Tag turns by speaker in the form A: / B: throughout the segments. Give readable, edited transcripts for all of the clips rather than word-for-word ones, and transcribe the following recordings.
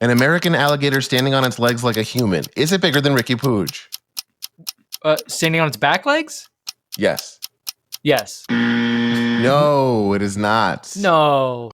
A: An American alligator standing on its legs like a human. Is it bigger than Ricky PUIG?
B: Standing on its back legs?
A: Yes.
B: Yes.
A: No, it is not.
B: No.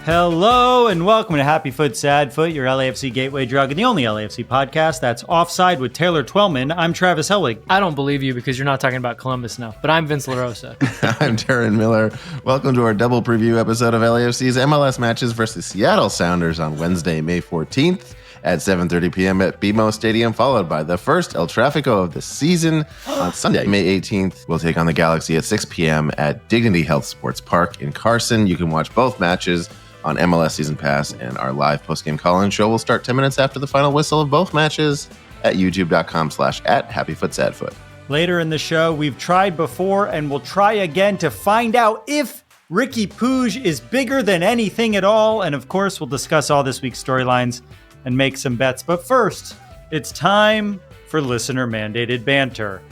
C: Hello and welcome to Happy Foot, Sad Foot, your LAFC gateway drug and the only LAFC podcast that's Offside with Taylor Twellman. I'm Travis Helwig.
B: I don't believe you because you're not talking about Columbus now, but I'm Vince LaRosa.
A: I'm Darren Miller. Welcome to our double preview episode of LAFC's MLS matches versus Seattle Sounders on Wednesday, May 14th at 7:30 p.m. at BMO Stadium, followed by the first El Tráfico of the season on Sunday, May 18th. We'll take on the Galaxy at 6 p.m. at Dignity Health Sports Park in Carson. You can watch both matches on MLS Season Pass, and our live post-game call-in show will start 10 minutes after the final whistle of both matches at youtube.com/@happyfootsadfoot.
C: Later in the show, we've tried before and we'll try again to find out if Riqui PUIG is bigger than anything at all. And of course, we'll discuss all this week's storylines and make some bets. But first, it's time for listener-mandated banter.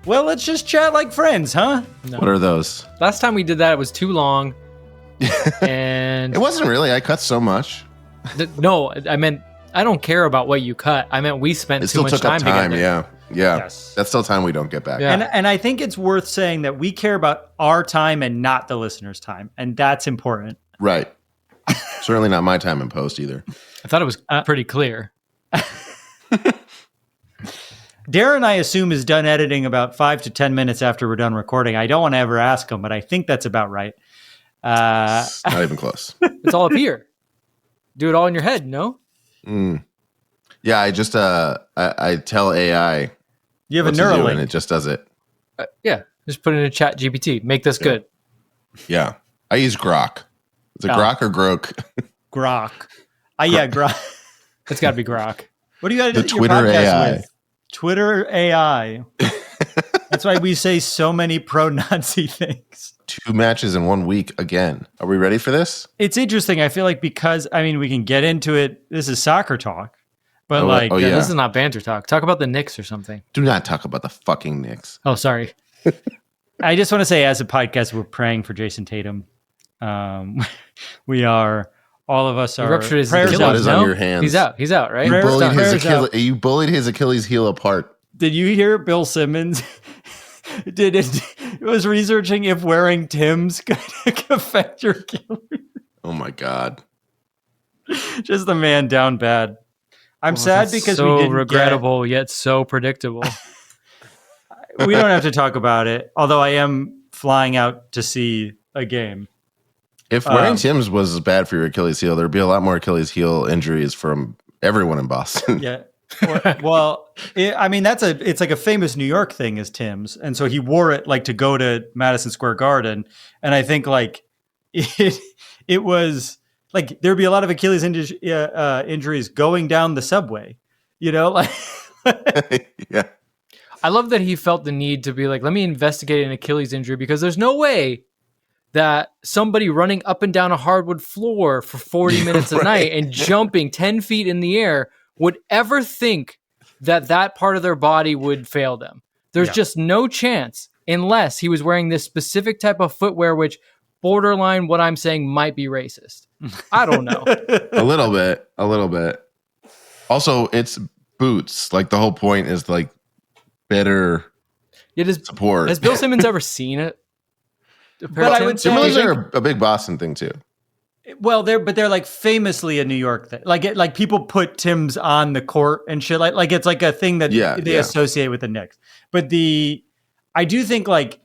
C: Well, let's just chat like friends, huh?
B: No.
A: What are those?
B: Last time we did that, it was too long. And
A: It wasn't really. I cut so much.
B: No, I meant I don't care about what you cut. I meant we spent
A: It
B: too
A: still
B: much
A: took up time.
B: together.
A: Yeah.
C: Yes.
A: That's still time we don't get back.
B: Yeah.
C: And I think it's worth saying that we care about our time and not the listener's time. And that's important.
A: Right. Certainly not my time in post either.
B: I thought it was pretty clear.
C: Darren, I assume, is done editing about 5 to 10 minutes after we're done recording. I don't want to ever ask him, but I think that's about right.
A: It's not even close.
B: It's all up here. Do it all in your head, no?
A: Yeah, I just I tell AI
C: You have a
A: what to do, and
C: Neuralink.
A: it just does it.
B: Yeah. Just put it in a chat GPT. Make this good.
A: Yeah. I use Grok. Is it
C: Oh.
A: Grok or Grok?
C: Grok. Yeah, Grok.
B: It's got to be Grok.
C: What do you got to
A: The
C: do
A: Twitter AI.
C: with? Twitter AI. That's why we say so many pro-Nazi things.
A: 2 matches in 1 week again. Are we ready for this?
C: It's interesting. I feel like because, we can get into it. This is soccer talk. But
A: Oh,
B: Yeah,
A: yeah.
B: this is not banter talk. Talk about the Knicks or something.
A: Do not talk about the fucking Knicks.
B: Oh, sorry.
C: I just want to say, as a podcast, we're praying for Jason Tatum. We are, all of us
B: He
C: are.
B: ruptured his
C: prayers
B: Achilles,
A: Blood
C: out.
A: is on your hands.
B: He's out. He's out, right?
A: You
C: Prayers
A: bullied,
C: out.
A: his
C: Prayers out.
A: you bullied his Achilles heel apart.
C: Did you hear Bill Simmons was researching if wearing Tim's could affect your Achilles?
A: Oh my God.
C: Just the man down bad. I'm sad because
B: so
C: we didn't
B: regrettable yet so predictable.
C: we don't have to talk about it. Although I am flying out to see a game.
A: If wearing Tim's was bad for your Achilles heel, there'd be a lot more Achilles heel injuries from everyone in Boston.
C: Yeah. Well, it's like a famous New York thing is Tim's, and so he wore it like to go to Madison Square Garden, and I think like it was like there'd be a lot of Achilles injuries going down the subway, like.
A: Yeah.
B: I love that he felt the need to be like, let me investigate an Achilles injury because there's no way that somebody running up and down a hardwood floor for 40 minutes a night and jumping 10 feet in the air would ever think that part of their body would fail them. There's just no chance unless he was wearing this specific type of footwear, which borderline what I'm saying might be racist. I don't know.
A: A little bit. Also, it's boots. Like the whole point is like better support.
B: Has Bill Simmons ever seen it?
C: But I would say
A: Timberlands are a big Boston thing too.
C: Well, they're like famously a New York thing. Like people put Tim's on the court and shit. Like it's like a thing that they associate with the Knicks. But I do think like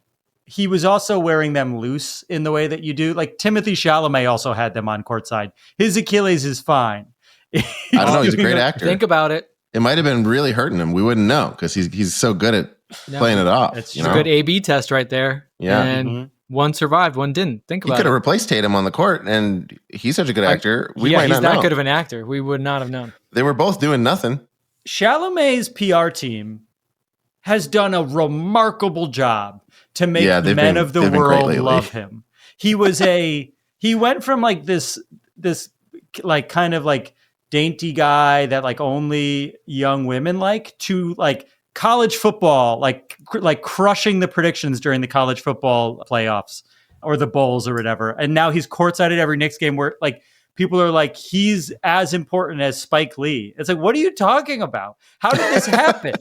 C: he was also wearing them loose in the way that you do. Like Timothée Chalamet also had them on courtside. His Achilles is fine.
A: I don't know. He's a great actor.
B: Think about it.
A: It might have been really hurting him. We wouldn't know because he's so good at playing it off.
C: It's
A: you
B: a
A: know?
B: good A/B test right there.
A: Yeah.
B: And one survived, one didn't. Think
A: He
B: about
A: could have
B: it.
A: replaced Tatum on the court, and he's such a good actor. We might
B: he's
A: not
B: that
A: know.
B: good of an actor. We would not have known.
A: They were both doing nothing.
C: Chalamet's PR team has done a remarkable job to make men of the world love him. He went from like this like kind of like dainty guy that like only young women like to like college football, like crushing the predictions during the college football playoffs or the bowls or whatever. And now he's courtside at every Knicks game where like people are like, he's as important as Spike Lee. It's like, what are you talking about? How did this happen?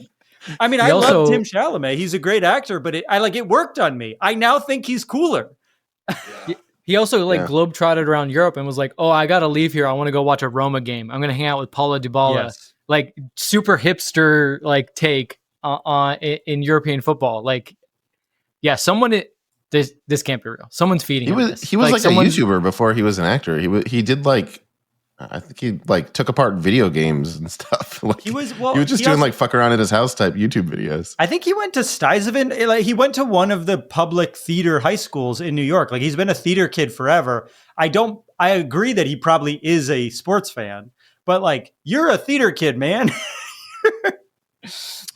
C: I mean, I love Tim Chalamet. He's a great actor, but it worked on me. I now think he's cooler.
B: Yeah. He also globetrotted around Europe and was like, oh, I got to leave here. I want to go watch a Roma game. I'm going to hang out with Paulo Dybala. Yes. Like super hipster, like take in European football. Like, yeah, this can't be real. Someone's feeding him this.
A: He was like a YouTuber before he was an actor. He did like, I think he like took apart video games and stuff. Like, he was just doing like fuck around in his house type YouTube videos.
C: I think he went to Stuyvesant. Like he went to one of the public theater high schools in New York. Like he's been a theater kid forever. I agree that he probably is a sports fan, but like you're a theater kid, man.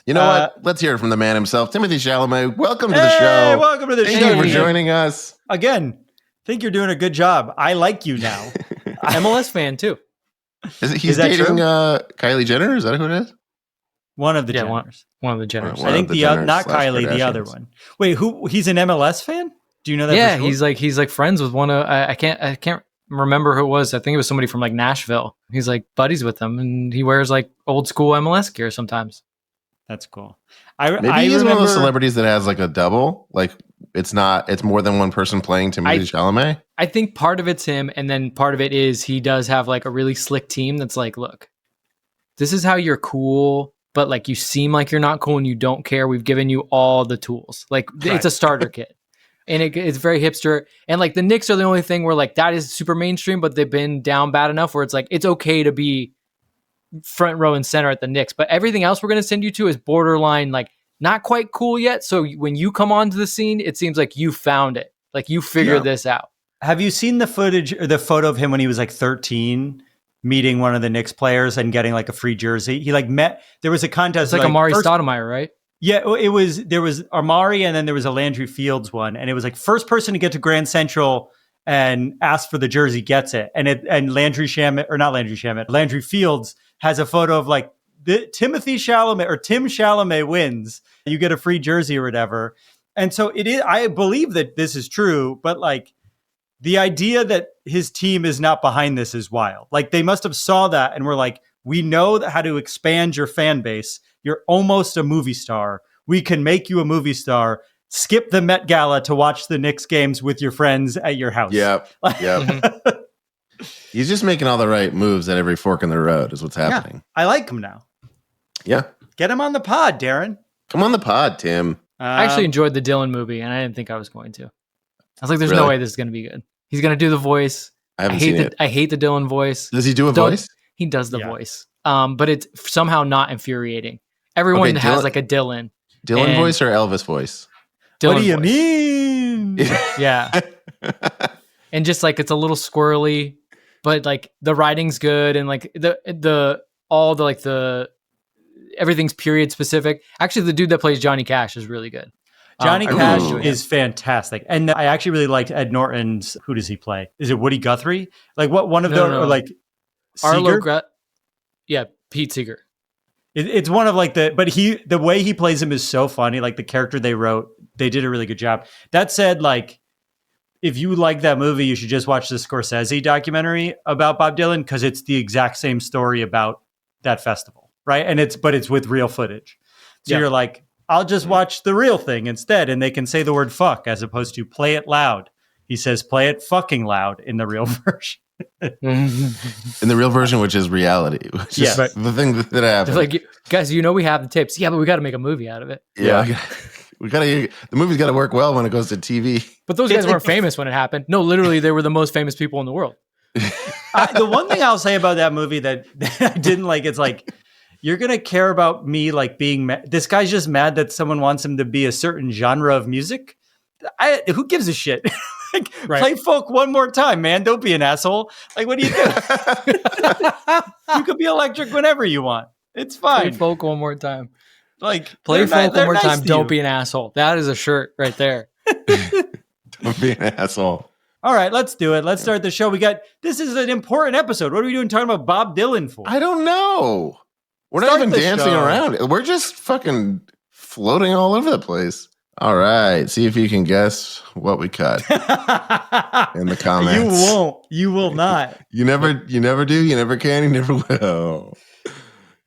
A: You know what? Let's hear it from the man himself, Timothy Chalamet. Welcome to the show.
C: Welcome to the show.
A: Thank you for joining us.
C: Again, think you're doing a good job. I like you now.
B: MLS fan too.
A: He's dating Kylie Jenner? Is that who it is?
C: One of the Jenners.
B: One of the Jenners.
C: I think not Kylie, the other one. Wait, he's an MLS fan? Do you know that?
B: Yeah, he's like friends with one of I can't remember who it was. I think it was somebody from like Nashville. He's like buddies with them, and he wears like old school MLS gear sometimes.
C: That's cool.
A: Maybe he's one of those celebrities that has like a double. Like it's more than one person playing Timothy Chalamet.
B: I think part of it's him, and then part of it is he does have like a really slick team that's like, look, this is how you're cool, but like you seem like you're not cool and you don't care. We've given you all the tools. Like It's a starter kit. And it's very hipster. And like the Knicks are the only thing where like that is super mainstream, but they've been down bad enough where it's like it's okay to be front row and center at the Knicks. But everything else we're going to send you to is borderline like not quite cool yet. So when you come onto the scene, it seems like you found it. Like you figured this out.
C: Have you seen the footage or the photo of him when he was like 13 meeting one of the Knicks players and getting like a free jersey? He like there was a contest.
B: It's like Amari Stoudemire, right?
C: Yeah, there was Amari and then there was a Landry Fields one. And it was like first person to get to Grand Central and ask for the jersey gets it. And Landry Fields has a photo of like Timothy Chalamet or Tim Chalamet wins. You get a free jersey or whatever. And so it is, I believe that this is true, but like, the idea that his team is not behind this is wild. Like they must have saw that and were like, we know how to expand your fan base. You're almost a movie star. We can make you a movie star. Skip the Met Gala to watch the Knicks games with your friends at your house.
A: Yep. He's just making all the right moves at every fork in the road is what's happening.
C: Yeah, I like him now.
A: Yeah.
C: Get him on the pod, Darren.
A: Come on the pod, Tim.
B: I actually enjoyed the Dylan movie and I didn't think I was going to. I was like, there's no way this is going to be good. He's going to do the voice.
A: I
B: hate the Dylan voice.
A: Does he do a voice?
B: He does the voice. But it's somehow not infuriating. Everyone has like a Dylan.
A: Dylan voice or Elvis voice?
C: Dylan what do you mean?
B: Yeah. And just like, it's a little squirrely, but like the writing's good. And like everything's period specific. Actually, the dude that plays Johnny Cash is really good.
C: Johnny Cash is fantastic. And I actually really liked Ed Norton's, who does he play? Is it Woody Guthrie? Like what one of them, or like Seeger?
B: Pete Seeger.
C: It's one of like the way he plays him is so funny. Like the character they wrote, they did a really good job. That said, like, if you like that movie, you should just watch the Scorsese documentary about Bob Dylan because it's the exact same story about that festival, right? And it's with real footage. So you're like, I'll just watch the real thing instead. And they can say the word fuck as opposed to play it loud. He says, play it fucking loud in the real version.
A: In the real version, which is reality. Which is the thing that happened.
B: Like, guys, we have the tapes. Yeah, but we got to make a movie out of it.
A: Yeah. The movie's got to work well when it goes to TV.
B: But those guys weren't famous when it happened. No, literally, they were the most famous people in the world.
C: The one thing I'll say about that movie that I didn't like, it's like, you're going to care about me like being this guy's just mad that someone wants him to be a certain genre of music. Who gives a shit? Like, play folk one more time, man. Don't be an asshole. Like, what do you do? You could be electric whenever you want. It's fine.
B: Play folk one more time.
C: Like,
B: play folk one more time. Don't be an asshole. That is a shirt right there.
A: Don't be an asshole.
C: All right, let's do it. Let's start the show. This is an important episode. What are we doing talking about Bob Dylan for?
A: I don't know. We're not even dancing around. We're just fucking floating all over the place. All right. See if you can guess what we cut in the comments.
C: You won't. You will not.
A: You never do. You never can. You never will.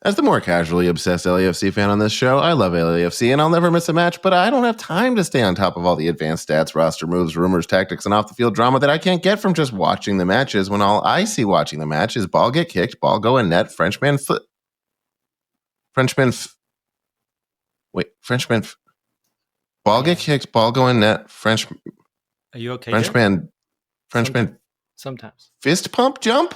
A: As the more casually obsessed LAFC fan on this show, I love LAFC and I'll never miss a match, but I don't have time to stay on top of all the advanced stats, roster moves, rumors, tactics, and off-the-field drama that I can't get from just watching the matches when all I see watching the match is ball get kicked, ball go in net, Frenchman, ball get kicked, ball go in net,
C: Are you okay?
A: Frenchman,
B: sometimes
A: fist pump jump?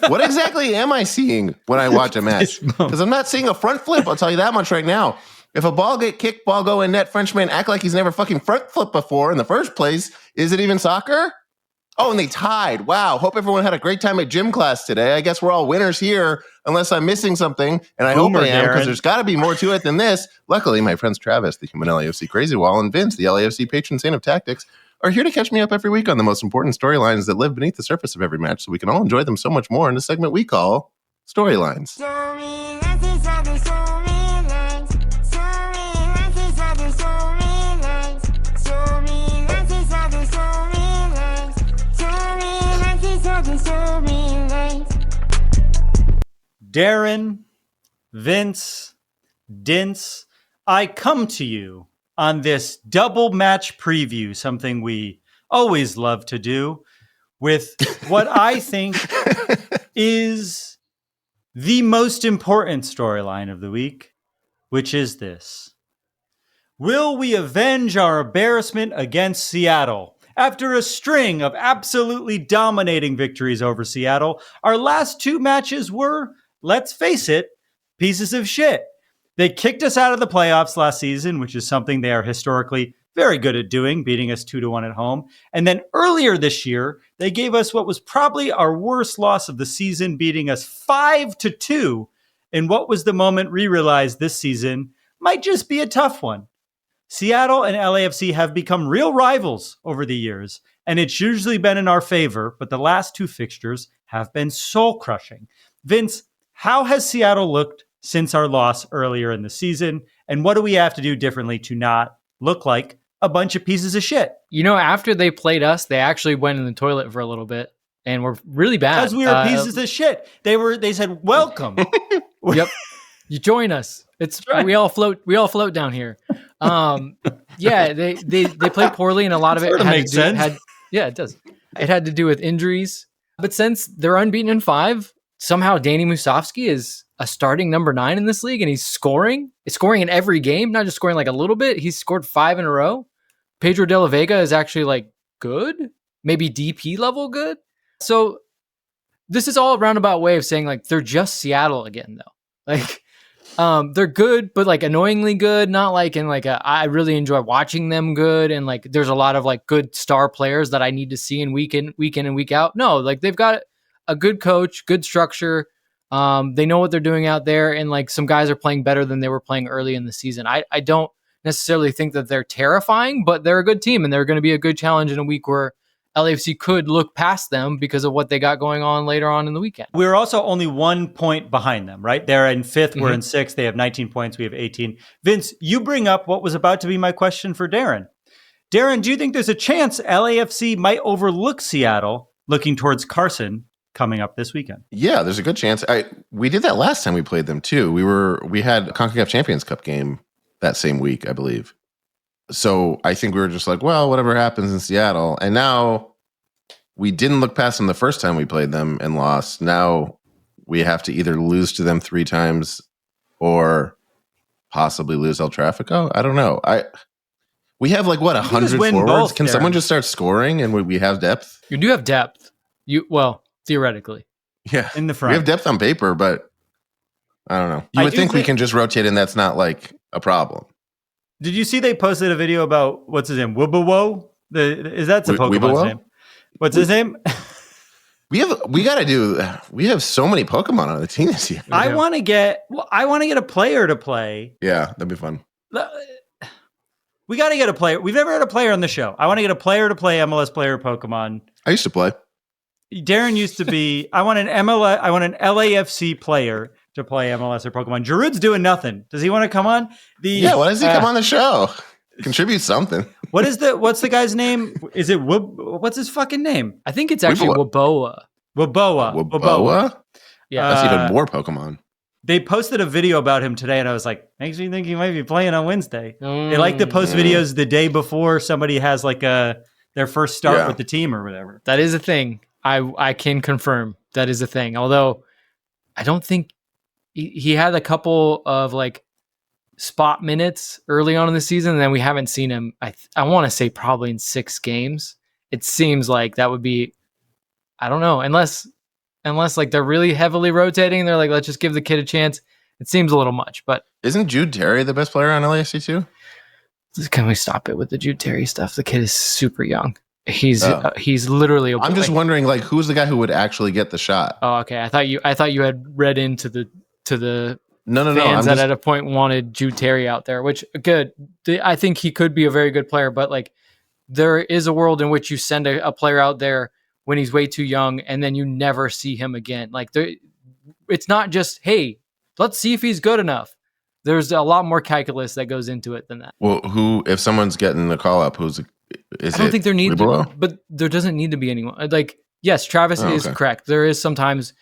A: What exactly am I seeing when I watch a match? Because I'm not seeing a front flip, I'll tell you that much right now. If a ball get kicked, ball go in net, Frenchman act like he's never fucking front flipped before in the first place. Is it even soccer? Oh, and they tied. Wow. Hope everyone had a great time at gym class today. I guess we're all winners here, unless I'm missing something. And I hope I am, because there's got to be more to it than this. Luckily, my friends Travis, the human LAFC crazy wall, and Vince, the LAFC patron saint of tactics, are here to catch me up every week on the most important storylines that live beneath the surface of every match, so we can all enjoy them so much more in a segment we call Storylines.
C: Darren, Vince, Dince, I come to you on this double match preview, something we always love to do, with what I think is the most important storyline of the week, which is this. Will we avenge our embarrassment against Seattle? After a string of absolutely dominating victories over Seattle, our last two matches were, let's face it, pieces of shit. They kicked us out of the playoffs last season, which is something they are historically very good at doing, beating us 2-1 at home. And then earlier this year, they gave us what was probably our worst loss of the season, beating us 5-2 in what was the moment we realized this season might just be a tough one. Seattle and LAFC have become real rivals over the years, and it's usually been in our favor, but the last two fixtures have been soul-crushing. Vince, how has Seattle looked since our loss earlier in the season, and what do we have to do differently to not look like a bunch of pieces of shit?
B: You know, after they played us, they actually went in the toilet for a little bit and were really bad.
C: Because we were pieces of shit. They said, welcome.
B: Yep. You join us. It's right. We all float down here. Yeah, they played poorly, and a lot of it
C: makes sense.
B: It does. It had to do with injuries. But since they're unbeaten in 5, somehow Danny Musovski is a starting number 9 in this league, and he's scoring. He's scoring in every game, not just scoring like a little bit. He's scored 5 in a row. Pedro de la Vega is actually like good, maybe DP level good. So this is all a roundabout way of saying like they're just Seattle again, though. Like they're good, but like annoyingly good, not like in like I really enjoy watching them good, and like there's a lot of like good star players that I need to see in week in and week out. No, like they've got a good coach, good structure. They know what they're doing out there, and like some guys are playing better than they were playing early in the season. I don't necessarily think that they're terrifying, but they're a good team, and they're going to be a good challenge in a week where LAFC could look past them because of what they got going on later on in the weekend.
C: We're also only 1 point behind them, right? They're in 5th, we're in 6th. They have 19 points, we have 18. Vince, you bring up what was about to be my question for Darren. Darren, do you think there's a chance LAFC might overlook Seattle looking towards Carson coming up this weekend?
A: Yeah, there's a good chance. We did that last time we played them too. We had a CONCACAF Champions Cup game that same week, I believe. So I think we were just like, well, whatever happens in Seattle. And now we didn't look past them the first time we played them and lost. Now we have to either lose to them 3 times or possibly lose El Trafico. I don't know. We have like, what, 100 forwards?
C: Both,
A: Can
C: Darren.
A: someone just start scoring and we have depth?
B: You do have depth. Theoretically.
A: Yeah.
C: In the front.
A: We have depth on paper, but I don't know. You would think we can just rotate and that's not like a problem.
C: Did you see they posted a video about, what's his name? Woobawo? Is that the Pokemon's name? What's his name?
A: We have so many Pokemon on the team this year.
C: I want to get a player to play.
A: Yeah, that'd be fun.
C: We got to get a player. We've never had a player on the show. I want to get a player to play MLS player Pokemon.
A: I used to play.
C: Darren used to be. I want an LAFC player to play MLS or Pokemon. Giroud's doing nothing. Does he want to come on?
A: Why does he come on the show? Contribute something.
C: What's the guy's name? Is it what's his fucking name?
B: I think it's actually Waboa.
A: Waboa?
B: Yeah.
A: That's even more Pokemon.
C: They posted a video about him today, and I was like, makes me think he might be playing on Wednesday. They like to post videos the day before somebody has like their first start with the team or whatever.
B: That is a thing. I can confirm that is a thing. Although I don't think he had a couple of like spot minutes early on in the season, and then we haven't seen him. I want to say probably in 6 games. It seems like that would be, I don't know, unless like they're really heavily rotating. They're like, let's just give the kid a chance. It seems a little much, but
A: isn't Jude Terry the best player on LAFC too?
B: Can we stop it with the Jude Terry stuff? The kid is super young. He's literally a boy.
A: I'm just wondering, like, who's the guy who would actually get the shot?
B: Oh, okay. I thought you had read into the
A: no.
B: fans that at a point wanted Jude Terry out there, which good. I think he could be a very good player, but like there is a world in which you send a player out there when he's way too young, and then you never see him again. Like it's not just, hey, let's see if he's good enough. There's a lot more calculus that goes into it than that.
A: Well, if someone's getting the call up, I don't
B: think there needs to, but there doesn't need to be anyone. Like, yes, Travis is correct. There is sometimes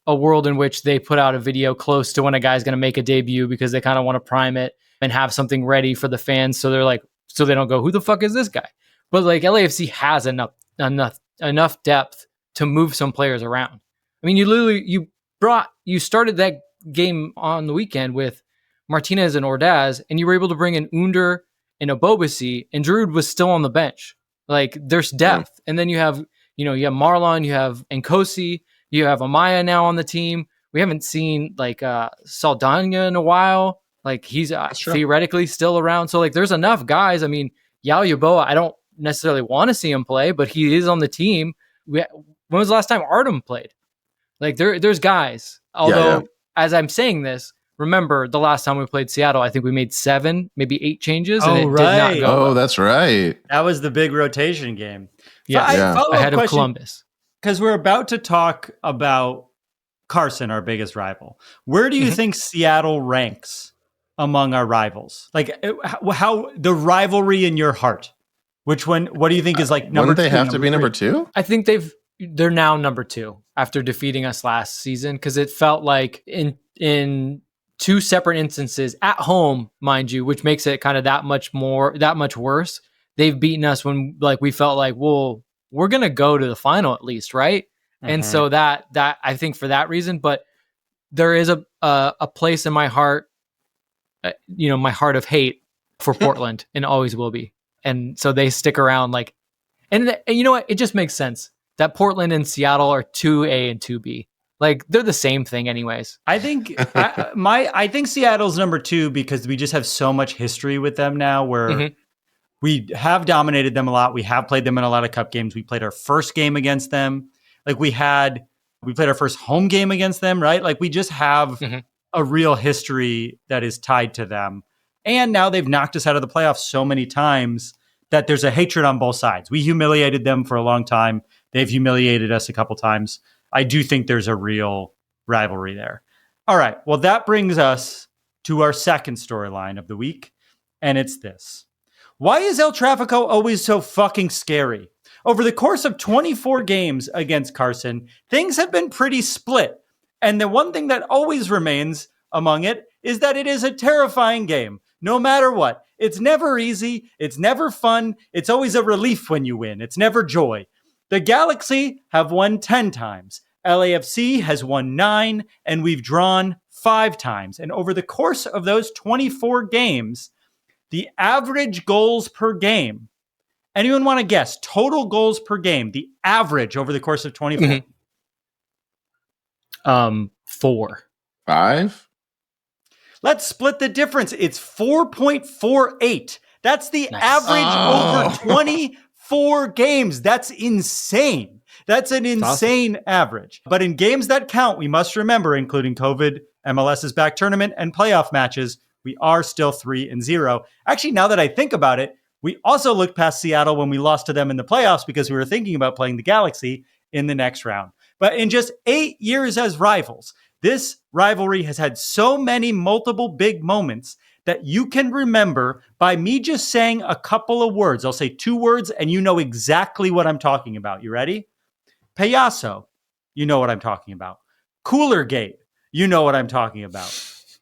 B: a world in which they put out a video close to when a guy's going to make a debut because they kind of want to prime it and have something ready for the fans. So they're like, so they don't go, who the fuck is this guy? But like LAFC has enough depth to move some players around. I mean, you started that game on the weekend with Martinez and Ordaz, and you were able to bring in Under and Obobisi, and Giroud was still on the bench. Like, there's depth. And then you have Marlon, you have Nkosi, you have Amaya now on the team. We haven't seen like Saldana in a while. Like, he's theoretically still around. So like, there's enough guys. I mean, Yao Yaboa, I don't necessarily want to see him play, but he is on the team. When was the last time Artem played? Like, there's guys. Although, as I'm saying this, remember the last time we played Seattle, I think we made 7, maybe 8 changes, and did not go well.
A: That's right.
C: That was the big rotation game.
B: Yeah, ahead of Columbus.
C: Because we're about to talk about Carson, our biggest rival. Where do you think Seattle ranks among our rivals? Like, how the rivalry in your heart? Which one? What do you think is like number 2?
A: Wouldn't they have to be number 2?
B: I think they're now number 2 after defeating us last season, because it felt like in 2 separate instances at home, mind you, which makes it kind of that much worse. They've beaten us when like we felt like, well, we're gonna go to the final at least, right? And so that I think for that reason, but there is a place in my heart, my heart of hate for Portland, and always will be. And so they stick around, like, and you know what? It just makes sense that Portland and Seattle are 2A and 2B. Like, they're the same thing anyways.
C: I think I think Seattle's number 2 because we just have so much history with them now where we have dominated them a lot. We have played them in a lot of cup games. We played our first game against them. Like, we played our first home game against them, right? Like, we just have a real history that is tied to them. And now they've knocked us out of the playoffs so many times that there's a hatred on both sides. We humiliated them for a long time. They've humiliated us a couple times. I do think there's a real rivalry there. All right. Well, that brings us to our second storyline of the week. And it's this. Why is El Tráfico always so fucking scary? Over the course of 24 games against Carson, things have been pretty split. And the one thing that always remains among it is that it is a terrifying game. No matter what. It's never easy. It's never fun. It's always a relief when you win. It's never joy. The Galaxy have won 10 times. LAFC has won 9, and we've drawn 5 times. And over the course of those 24 games, the average goals per game, anyone want to guess? Total goals per game, the average over the course of 24?
B: 4.
A: 5?
C: Let's split the difference. It's 4.48. That's the average over 24 games. That's insane. That's an insane average. But in games that count, we must remember, including COVID, MLS's back tournament, and playoff matches, We are still 3-0. Actually, now that I think about it, we also looked past Seattle when we lost to them in the playoffs because we were thinking about playing the Galaxy in the next round. But in just 8 years as rivals, this rivalry has had so many multiple big moments that you can remember by me just saying a couple of words. I'll say 2 words and you know exactly what I'm talking about. You ready? Payaso, you know what I'm talking about. Cooler Gate, you know what I'm talking about.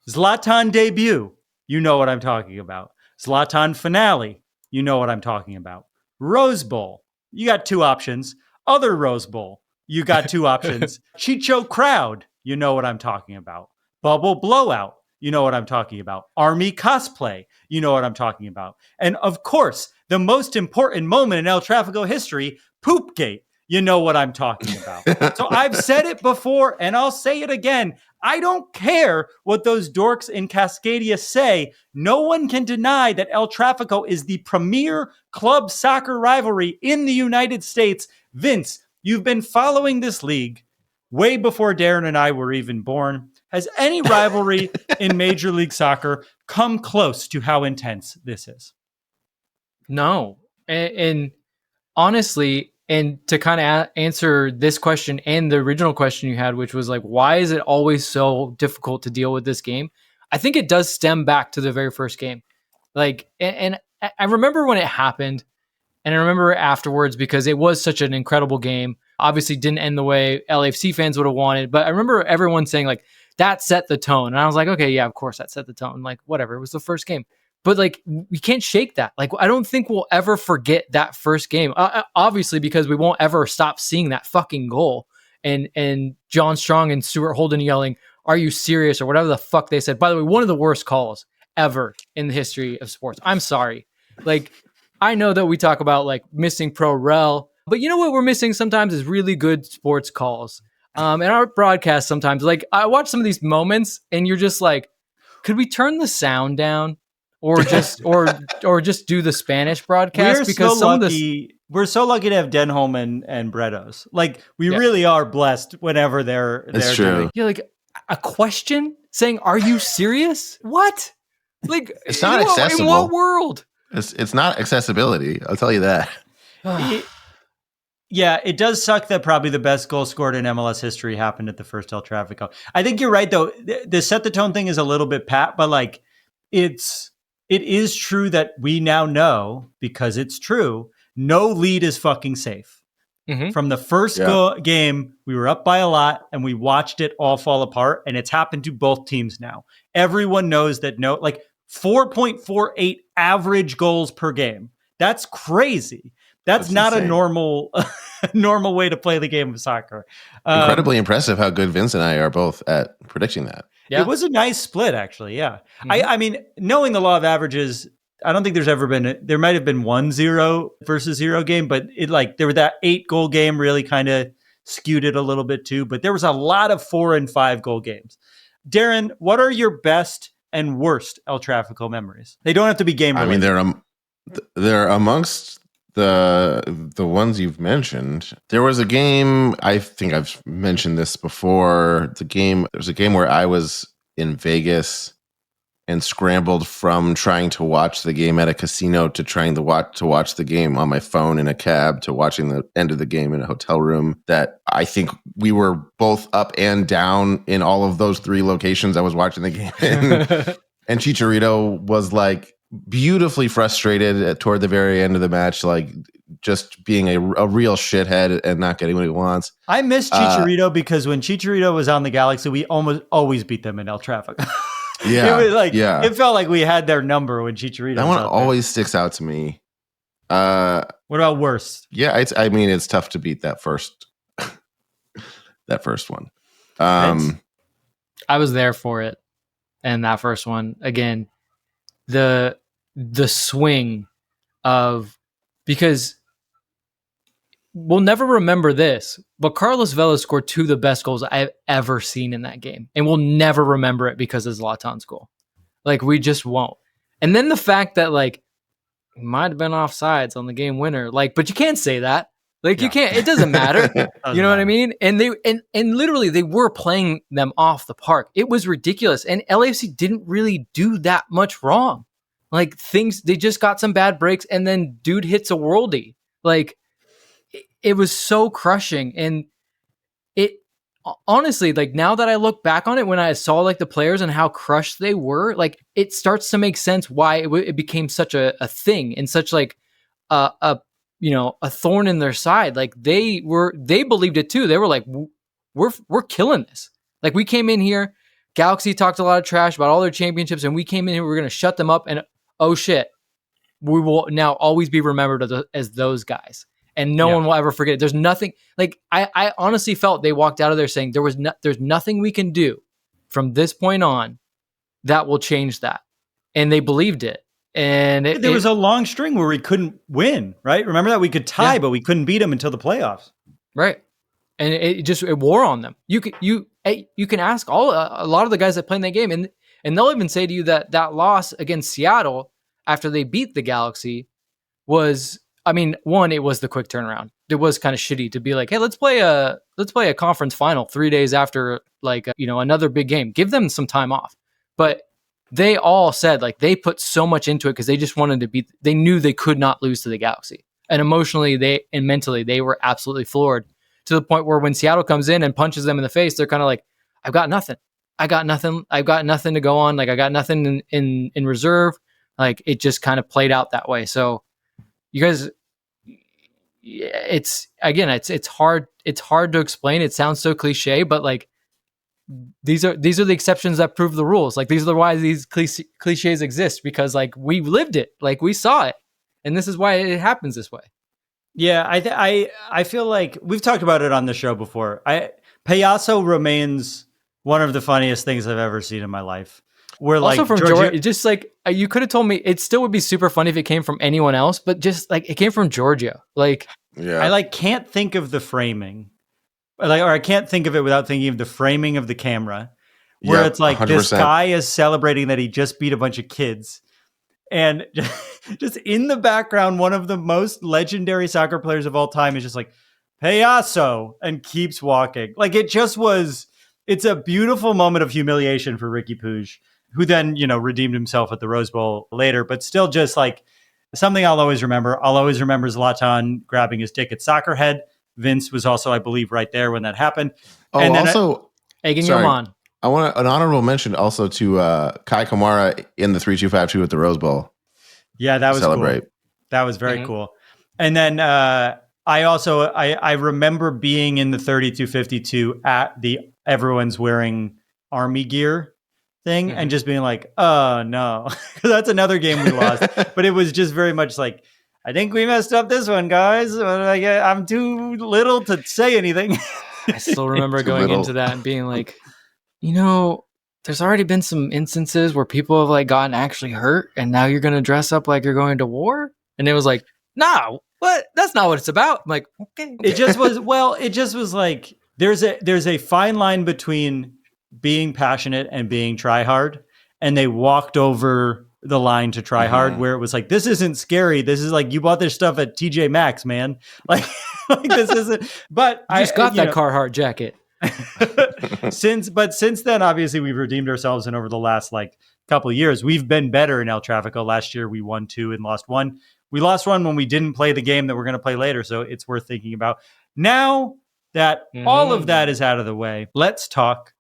C: Zlatan debut, you know what I'm talking about. Zlatan finale, you know what I'm talking about. Rose Bowl, you got 2 options. Other Rose Bowl, you got 2 options. Chicho crowd, you know what I'm talking about. Bubble blowout, you know what I'm talking about. Army cosplay, you know what I'm talking about. And of course, the most important moment in El Tráfico history, Poopgate, you know what I'm talking about. So I've said it before and I'll say it again. I don't care what those dorks in Cascadia say. No one can deny that El Tráfico is the premier club soccer rivalry in the United States. Vince, you've been following this league way before Darren and I were even born. Has any rivalry in Major League Soccer come close to how intense this is?
B: No. And honestly, and to kind of answer this question and the original question you had, which was like, why is it always so difficult to deal with this game? I think it does stem back to the very first game. Like, and I remember when it happened, and I remember afterwards because it was such an incredible game. Obviously didn't end the way LAFC fans would have wanted, but I remember everyone saying like, that set the tone. And I was like, okay, yeah, of course that set the tone. Like, whatever, it was the first game. But like, we can't shake that. Like, I don't think we'll ever forget that first game. Obviously, because we won't ever stop seeing that fucking goal. And John Strong and Stuart Holden yelling, "Are you serious?" or whatever the fuck they said. By the way, one of the worst calls ever in the history of sports. I'm sorry. Like, I know that we talk about like missing pro rel, but you know what we're missing sometimes is really good sports calls. And our broadcast sometimes, like, I watch some of these moments and you're just like, could we turn the sound down? Or just or just do the Spanish broadcast
C: because we're so lucky to have Denholm and Bredos. Like we really are blessed whenever they're
A: true.
C: Doing.
B: Yeah, like a question saying, "Are you serious?" What? Like
A: it's not accessible.
B: In what world?
A: It's not accessibility. I'll tell you that.
C: Yeah, it does suck that probably the best goal scored in MLS history happened at the first El Tráfico. I think you're right though. The set the tone thing is a little bit pat, but like it is true that we now know, because it's true, no lead is fucking safe. Mm-hmm. From the first game, we were up by a lot and we watched it all fall apart, and it's happened to both teams now. Everyone knows that 4.48 average goals per game. That's crazy. That's not insane. A normal way to play the game of soccer.
A: Incredibly impressive how good Vince and I are both at predicting that.
C: Yeah. It was a nice split, actually. Yeah. Mm-hmm. I mean, knowing the law of averages, I don't think there might have been 1-0 versus 0 game, but there was that 8-goal game really kind of skewed it a little bit too. But there was a lot of 4 and 5 goal games. Darren, what are your best and worst El Tráfico memories? They don't have to be game related.
A: I mean, they're amongst the ones you've mentioned. There was a game, I think I've mentioned this before. There's a game where I was in Vegas and scrambled from trying to watch the game at a casino to trying to watch the game on my phone in a cab to watching the end of the game in a hotel room. That I think we were both up and down in all of those 3 locations I was watching the game in. And Chicharito was like beautifully frustrated toward the very end of the match, like just being a real shithead and not getting what he wants.
C: I miss Chicharito because when Chicharito was on the Galaxy, we almost always beat them in El Tráfico.
A: Yeah,
C: it was it felt like we had their number when Chicharito.
A: That one always sticks out to me.
C: What about worst?
A: Yeah, it's tough to beat that first one.
B: I was there for it, and that first one again. The swing of, because we'll never remember this, but Carlos Vela scored 2 of the best goals I've ever seen in that game, and we'll never remember it because of Zlatan's goal. Like, we just won't. And then the fact that like it might have been offsides on the game winner, like, but you can't say that. Like you can't, it doesn't matter. You know what I mean? And and literally they were playing them off the park. It was ridiculous. And LAFC didn't really do that much wrong. Like they just got some bad breaks and then dude hits a worldie. Like it was so crushing. And it honestly, like now that I look back on it, when I saw like the players and how crushed they were, like it starts to make sense why it became such a thing and such like a thorn in their side. Like they believed it too. They were like, we're killing this. Like we came in here, Galaxy talked a lot of trash about all their championships, and we came in here, we're going to shut them up, and oh shit, we will now always be remembered as those guys. And no one will ever forget it. There's nothing, like, I honestly felt they walked out of there saying there's nothing we can do from this point on that will change that. And they believed it. And
C: there was a long string where we couldn't win, right? Remember that? We could tie, but we couldn't beat them until the playoffs.
B: Right. And it wore on them. You can ask a lot of the guys that play in that game, and they'll even say to you that loss against Seattle after they beat the Galaxy was, I mean, one, it was the quick turnaround. It was kind of shitty to be like, hey, let's play a conference final 3 days after another big game. Give them some time off. But they all said like they put so much into it because they just wanted to beat. They knew they could not lose to the Galaxy, and emotionally and mentally they were absolutely floored to the point where when Seattle comes in and punches them in the face, they're kind of like, I've got nothing. I've got nothing to go on. Like I got nothing in reserve. Like it just kind of played out that way. So you guys, it's hard to explain. It sounds so cliche, but like these are the exceptions that prove the rules. Like these are why these cliches exist, because like we lived it, like we saw it, and this is why it happens this way.
C: Yeah, I feel like we've talked about it on the show before. Payaso remains one of the funniest things I've ever seen in my life. We're also
B: like from Georgia, just like you could have told me, it still would be super funny if it came from anyone else, but just like it came from Georgia. Like,
C: I like can't think of the framing, or I can't think of it without thinking of the framing of the camera, where it's like 100%. This guy is celebrating that he just beat a bunch of kids, and just in the background, one of the most legendary soccer players of all time is just like Payaso and keeps walking. Like it's a beautiful moment of humiliation for Riqui PUIG, who then, redeemed himself at the Rose Bowl later, but still just like something I'll always remember. I'll always remember Zlatan grabbing his dick at Soccerhead. Vince was also, I believe, right there when that happened.
A: Oh, and also,
B: egging him on.
A: I want an honorable mention also to Kai Kamara in the 3-2-5-2 at the Rose Bowl.
C: Yeah, that was
A: Celebrate.
C: Cool. That was very cool. And then I remember being in the 32-52 at the everyone's wearing army gear thing and just being like, oh no, that's another game we lost. But it was just very much like, I think we messed up this one, guys. I'm too little to say anything.
B: I still remember going into that and being like, there's already been some instances where people have like gotten actually hurt, and now you're going to dress up like you're going to war. And it was like, no, what? That's not what it's about. I'm like, okay.
C: It just was like, there's a fine line between being passionate and being try hard. And they walked over the line to try hard, where it was like, this isn't scary. This is like, you bought this stuff at TJ Maxx, man. Like this isn't, but
B: I just got that Carhartt jacket.
C: Since then, obviously we've redeemed ourselves. And over the last like couple of years, we've been better in El Tráfico. Last year, we won 2 and lost 1. We lost 1 when we didn't play the game that we're going to play later. So it's worth thinking about. Now that all of that is out of the way, let's talk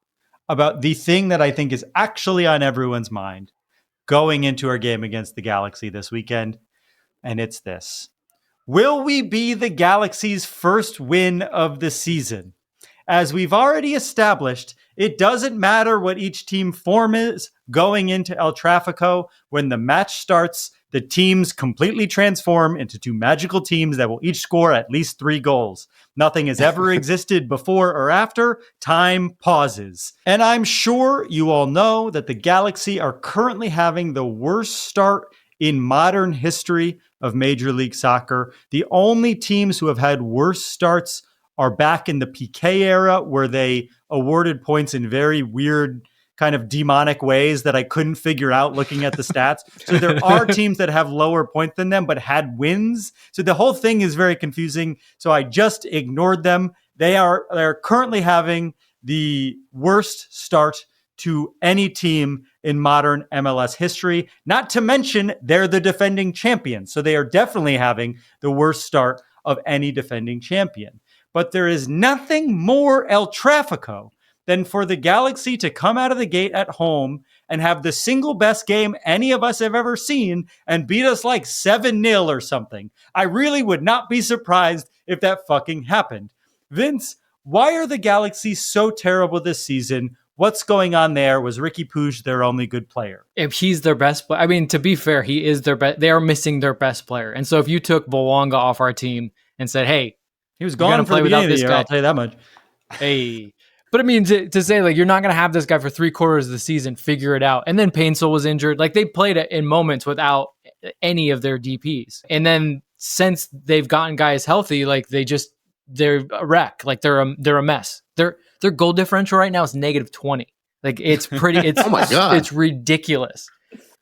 C: about the thing that I think is actually on everyone's mind going into our game against the Galaxy this weekend. And it's this. Will we be the Galaxy's first win of the season? As we've already established, it doesn't matter what each team form is going into El Tráfico. When the match starts, the teams completely transform into 2 magical teams that will each score at least 3 goals. Nothing has ever existed before or after. Time pauses. And I'm sure you all know that the Galaxy are currently having the worst start in modern history of Major League Soccer. The only teams who have had worse starts are back in the PK era, where they awarded points in very weird kind of demonic ways that I couldn't figure out looking at the stats. So there are teams that have lower points than them, but had wins. So the whole thing is very confusing. So I just ignored them. They're currently having the worst start to any team in modern MLS history. Not to mention they're the defending champions. So they are definitely having the worst start of any defending champion. But there is nothing more El Tráfico than for the Galaxy to come out of the gate at home and have the single best game any of us have ever seen and beat us like 7-0 or something. I really would not be surprised if that fucking happened. Vince, why are the Galaxy so terrible this season? What's going on there? Was Riqui PUIG their only good player?
B: If he's their best player, I mean, to be fair, he is their best. They are missing their best player. And so if you took Bouanga off our team and said, hey,
C: he was gone for the beginning of the year, I'll tell you that much.
B: Hey, but I mean, to say like, you're not going to have this guy for 3/4 of the season, figure it out. And then Painsil was injured. Like they played in moments without any of their DPs. And then since they've gotten guys healthy, like they're a wreck. Like they're a mess. Their goal differential right now is -20. Like it's pretty, it's,
A: oh my God.
B: It's ridiculous.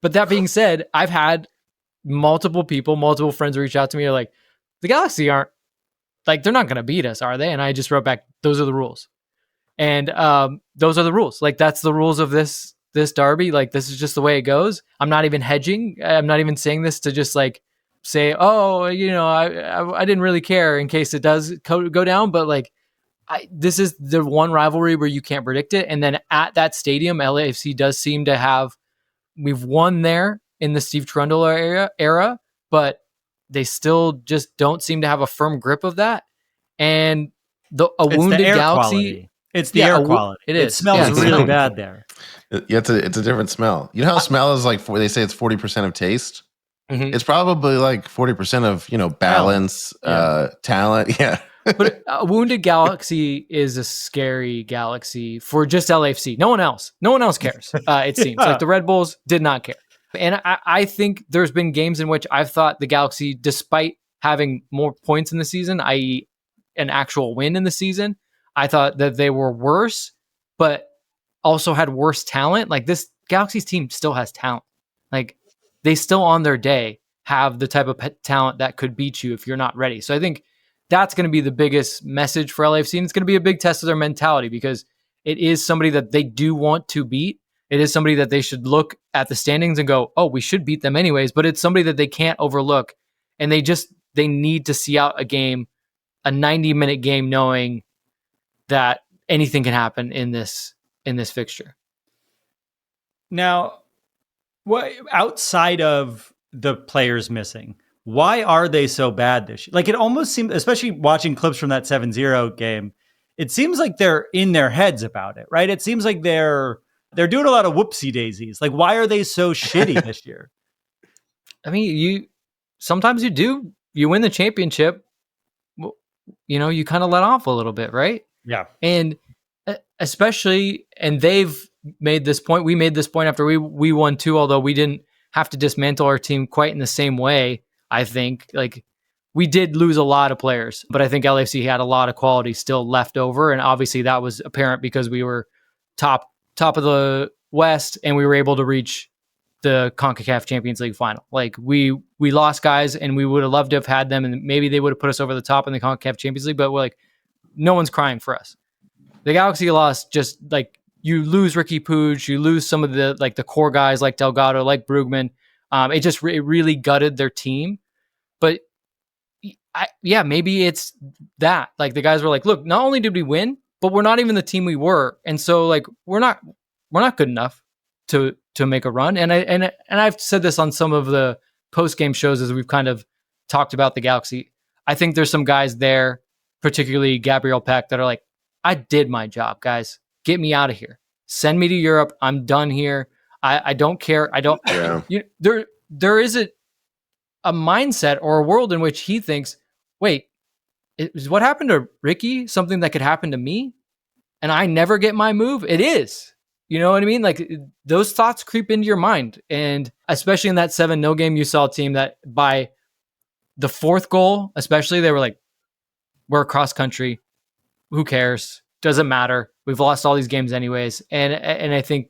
B: But that being said, I've had multiple friends reach out to me. They're like, the Galaxy aren't, like, they're not going to beat us, are they? And I just wrote back, those are the rules. And those are the rules. Like, that's the rules of this derby. Like, this is just the way it goes. I'm not even hedging. I'm not even saying this to just, like, say, oh, you know, I didn't really care in case it does go down. But, like, this is the one rivalry where you can't predict it. And then at that stadium, LAFC does seem to have, we've won there in the Steve Trundle era, but they still just don't seem to have a firm grip of that. And a wounded Galaxy.
C: Quality. It's the air quality. It smells really bad there.
A: Yeah, it's a different smell. You know how smell is like, they say it's 40% of taste?
B: Mm-hmm.
A: It's probably like 40% of, balance, talent. Yeah.
B: But a wounded Galaxy is a scary Galaxy for just LAFC. No one else cares, it seems. Like the Red Bulls did not care. And I think there's been games in which I've thought the Galaxy, despite having more points in the season, i.e. an actual win in the season, I thought that they were worse, but also had worse talent. Like this Galaxy's team still has talent. Like they still on their day have the type of talent that could beat you if you're not ready. So I think that's going to be the biggest message for LAFC. And it's going to be a big test of their mentality because it is somebody that they do want to beat. It is somebody that they should look at the standings and go, oh, we should beat them anyways. But it's somebody that they can't overlook. And they need to see out a game, a 90-minute game, knowing that anything can happen in this fixture.
C: Now, what outside of the players missing, why are they so bad this year? Like it almost seems, especially watching clips from that 7-0 game, it seems like they're in their heads about it, right? It seems like they're doing a lot of whoopsie daisies. Like, why are they so shitty this year?
B: I mean, sometimes you win the championship, you kind of let off a little bit, right?
C: Yeah.
B: And especially, and they've made this point, we made this point after we won too, although we didn't have to dismantle our team quite in the same way. I think like we did lose a lot of players, but I think LAFC had a lot of quality still left over. And obviously that was apparent because we were top of the West and we were able to reach the CONCACAF Champions League final. Like we lost guys and we would have loved to have had them and maybe they would have put us over the top in the CONCACAF Champions League, but we're like, no one's crying for us. The Galaxy lost just like you lose Riqui PUIG, you lose some of the like the core guys like Delgado, like Brugman. It really gutted their team. But maybe it's that. Like the guys were like, look, not only did we win, but we're not even the team we were. And so like we're not good enough to make a run. And I've said this on some of the post-game shows as we've kind of talked about the Galaxy. I think there's some guys there, particularly Gabriel Peck, that are like, I did my job, guys. Get me out of here. Send me to Europe. I'm done here. I don't care. I don't. Yeah. There is a mindset or a world in which he thinks, wait, is what happened to Riqui something that could happen to me? And I never get my move? It is. You know what I mean? Like those thoughts creep into your mind. And especially in that 7-0 game, you saw a team that by the fourth goal, especially, they were like, we're cross country. Who cares? Doesn't matter. We've lost all these games anyways, and I think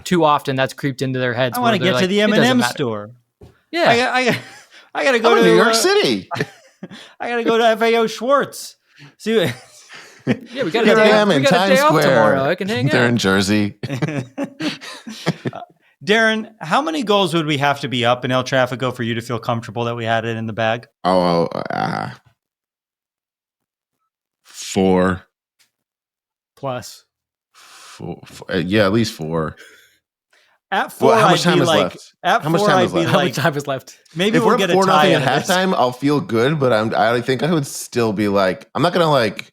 B: too often that's creeped into their heads.
C: I want to get to the M&M store.
B: Yeah,
C: I gotta go to
A: New York City.
C: I gotta go to FAO Schwartz. See,
B: yeah, we got
A: Here I am in Times Square.
B: Tomorrow. I can hang out.
A: They're in Jersey.
C: Darren, how many goals would we have to be up in El Tráfico for you to feel comfortable that we had it in the bag?
A: 4
B: plus.
A: 4, yeah, at least 4.
C: At 4,
A: how much time is
C: like,
A: left?
C: At
A: how much
C: 4,
A: time
C: I'd
A: is
C: be
A: left?
B: How
C: like,
B: much time is left?
C: Maybe
A: if
C: we'll
A: we're
C: get
A: up
C: a
A: 4-0
C: tie
A: at halftime, I'll feel good, but I think I would still be like, I'm not gonna like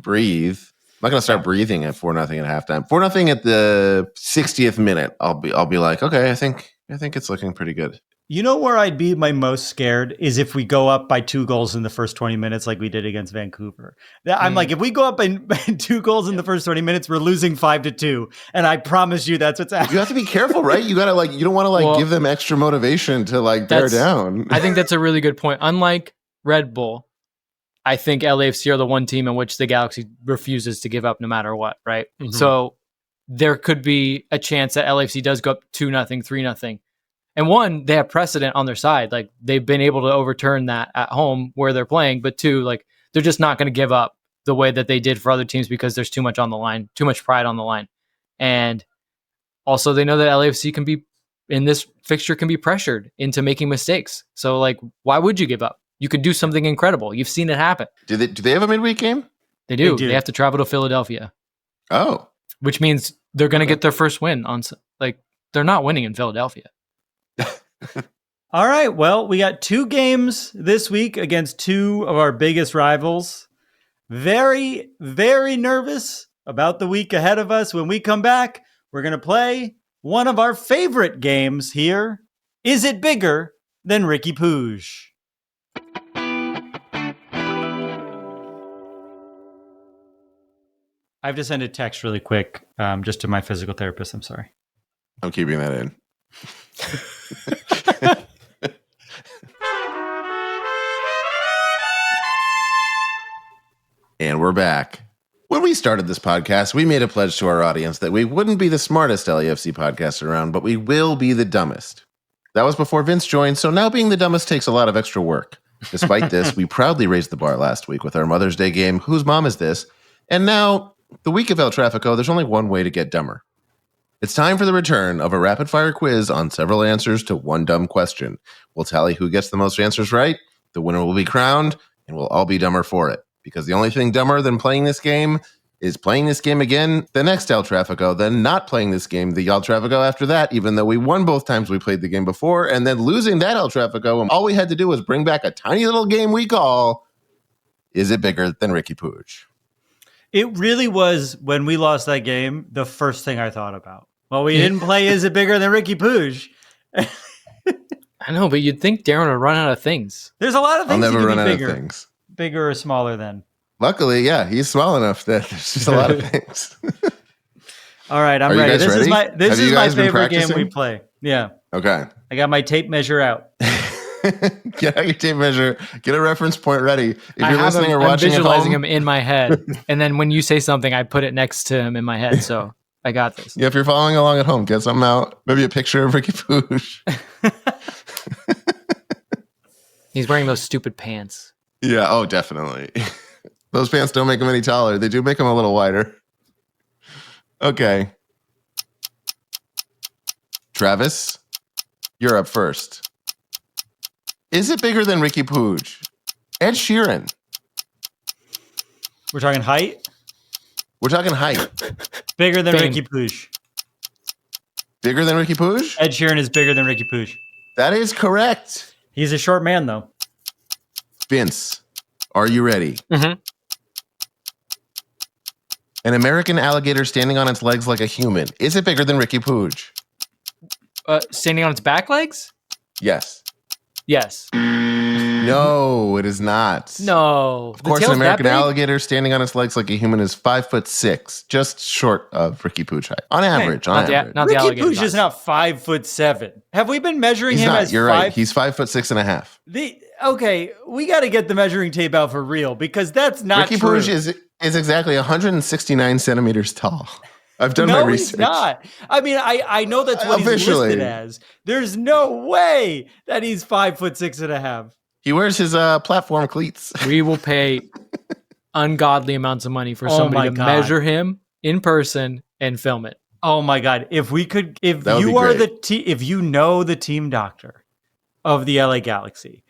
A: breathe. I'm not gonna start breathing at 4-0 at halftime. 4-0 at the 60th minute, I'll be like, okay, I think it's looking pretty good.
C: You know where I'd be my most scared is if we go up by 2 goals in the first 20 minutes like we did against Vancouver. I'm like, if we go up by 2 goals in the first 20 minutes, we're losing 5-2. And I promise you that's what's happening.
A: You have to be careful, right? You gotta you don't want to give them extra motivation to bear down.
B: I think that's a really good point. Unlike Red Bull, I think LAFC are the one team in which the Galaxy refuses to give up no matter what, right? Mm-hmm. So there could be a chance that LAFC does go up 2-0, 3-0. And one, they have precedent on their side. Like, they've been able to overturn that at home where they're playing. But two, like, they're just not going to give up the way that they did for other teams because there's too much on the line, too much pride on the line. And also they know that LAFC can be, in this fixture, can be pressured into making mistakes. So, like, why would you give up? You could do something incredible. You've seen it happen. Do
A: they have a midweek game?
B: They do. They have to travel to Philadelphia.
A: Oh.
B: Which means they're going to get their first win on, like, they're not winning in Philadelphia.
C: All right. Well, we got 2 games this week against 2 of our biggest rivals. Very, very nervous about the week ahead of us. When we come back, we're going to play one of our favorite games here. Is it bigger than Riqui PUIG? I have to send a text really quick just to my physical therapist. I'm sorry.
A: I'm keeping that in. And we're back. When we started this podcast, we made a pledge to our audience that we wouldn't be the smartest LAFC podcast around, but we will be the dumbest. That was before Vince joined, so now being the dumbest takes a lot of extra work. Despite this, we proudly raised the bar last week with our Mother's Day game, Whose Mom Is This? And now, the week of El Tráfico, there's only one way to get dumber. It's time for the return of a rapid-fire quiz on several answers to one dumb question. We'll tally who gets the most answers right, the winner will be crowned, and we'll all be dumber for it. Because the only thing dumber than playing this game is playing this game again the next El Tráfico, then not playing this game the El Tráfico after that, even though we won both times we played the game before, and then losing that El Tráfico, and all we had to do was bring back a tiny little game we call, Is It Bigger Than Riqui PUIG?
C: It really was, when we lost that game, the first thing I thought about. Well, we didn't play Is It Bigger Than Riqui PUIG?
B: I know, but you'd think Darren would run out of things.
C: There's a lot of things
A: I'll never
C: that
A: run
C: can be
A: out
C: bigger.
A: of things.
C: Bigger or smaller than.
A: Luckily, yeah, he's small enough that there's just a lot of things.
C: All right, I'm ready. This is my favorite game we play. Yeah.
A: Okay.
C: I got my tape measure out.
A: Get out your tape measure. Get a reference point ready. If you're listening or watching
B: I'm visualizing
A: at home,
B: him in my head, and then when you say something, I put it next to him in my head. So I got this.
A: Yeah, if you're following along at home, get something out. Maybe a picture of Riqui PUIG.
B: He's wearing those stupid pants.
A: Yeah, oh, definitely. Those pants don't make him any taller. They do make him a little wider. Okay. Travis, you're up first. Is it bigger than Riqui PUIG? Ed Sheeran.
C: We're talking height?
A: We're talking height.
C: Bigger than Riqui PUIG.
A: Bigger than Riqui PUIG?
C: Ed Sheeran is bigger than Riqui PUIG.
A: That is correct.
C: He's a short man, though.
A: Vince, are you ready?
B: Mm-hmm.
A: An American alligator standing on its legs like a human. Is it bigger than Riqui PUIG?
B: Standing on its back legs?
A: Yes.
B: Yes.
A: No, it is not.
B: No.
A: Of course, an American alligator standing on its legs like a human is 5'6", just short of Riqui PUIG height. On average,
B: not the
C: Riqui PUIG is not 5'7". Have we been measuring him as
A: You're right. He's 5'6.5".
C: okay, we got to get the measuring tape out for real because that's not
A: Riqui
C: true.
A: Puig is exactly 169 centimeters tall. I've done my research.
C: He's not. I mean, I know that's what he's listed as. There's no way that he's 5'6.5".
A: He wears his platform cleats.
B: We will pay ungodly amounts of money for somebody to measure him in person and film it.
C: Oh my God! If you are if you know the team doctor of the LA Galaxy,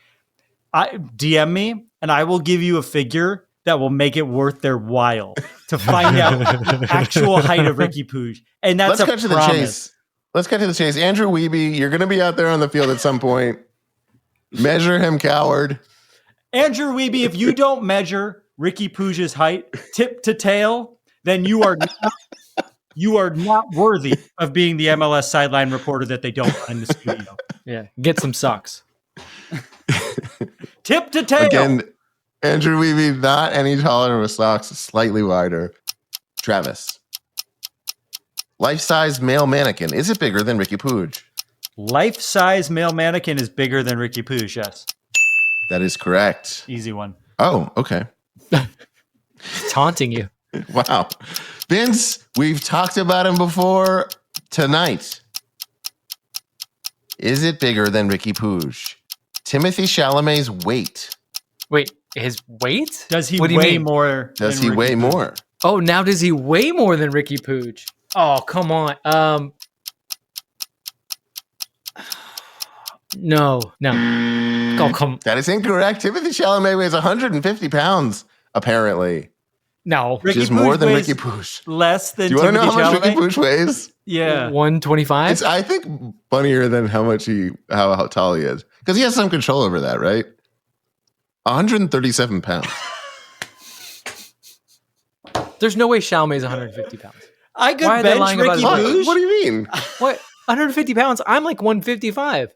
C: DM me and I will give you a figure that will make it worth their while to find out the actual height of Riqui Puig. And that's
A: Let's cut to the chase. Let's cut to the chase. Andrew Wiebe, you're going to be out there on the field at some point. Measure him, coward.
C: Andrew Wiebe, if you don't measure Riqui Puig's height tip to tail, then you are not worthy of being the MLS sideline reporter that they don't want in the studio.
B: Yeah, get some socks.
C: Tip to tail.
A: Again, Andrew Wiebe, not any taller with socks, slightly wider. Travis. Life-size male mannequin. Is it bigger than Riqui Puig?
C: Life-size male mannequin is bigger than Riqui Puig, yes.
A: That is correct.
C: Easy one.
A: Oh, okay.
B: Taunting you.
A: Wow. Vince, we've talked about him before tonight. Is it bigger than Riqui Puig? Timothy Chalamet's weight.
B: Wait, his weight?
C: Does he weigh more?
A: Does he weigh more?
B: Oh, now does he weigh more than Riqui Puig? Oh, come on. No. Oh, come.
A: That is incorrect. Timothy Chalamet weighs 150 pounds, apparently.
B: No.
A: Which is more than Riqui Puig.
C: Less than
A: Do you want to know how much
C: Chalamet?
A: Riqui Puig weighs?
C: Yeah.
B: 125?
A: It's, I think, funnier than how tall he is. Because he has some control over that, right? 137 pounds.
B: There's no way Chalamet's 150 pounds.
C: I could bench Riqui Puig.
A: What do you mean?
B: What? 150 pounds? I'm like 155.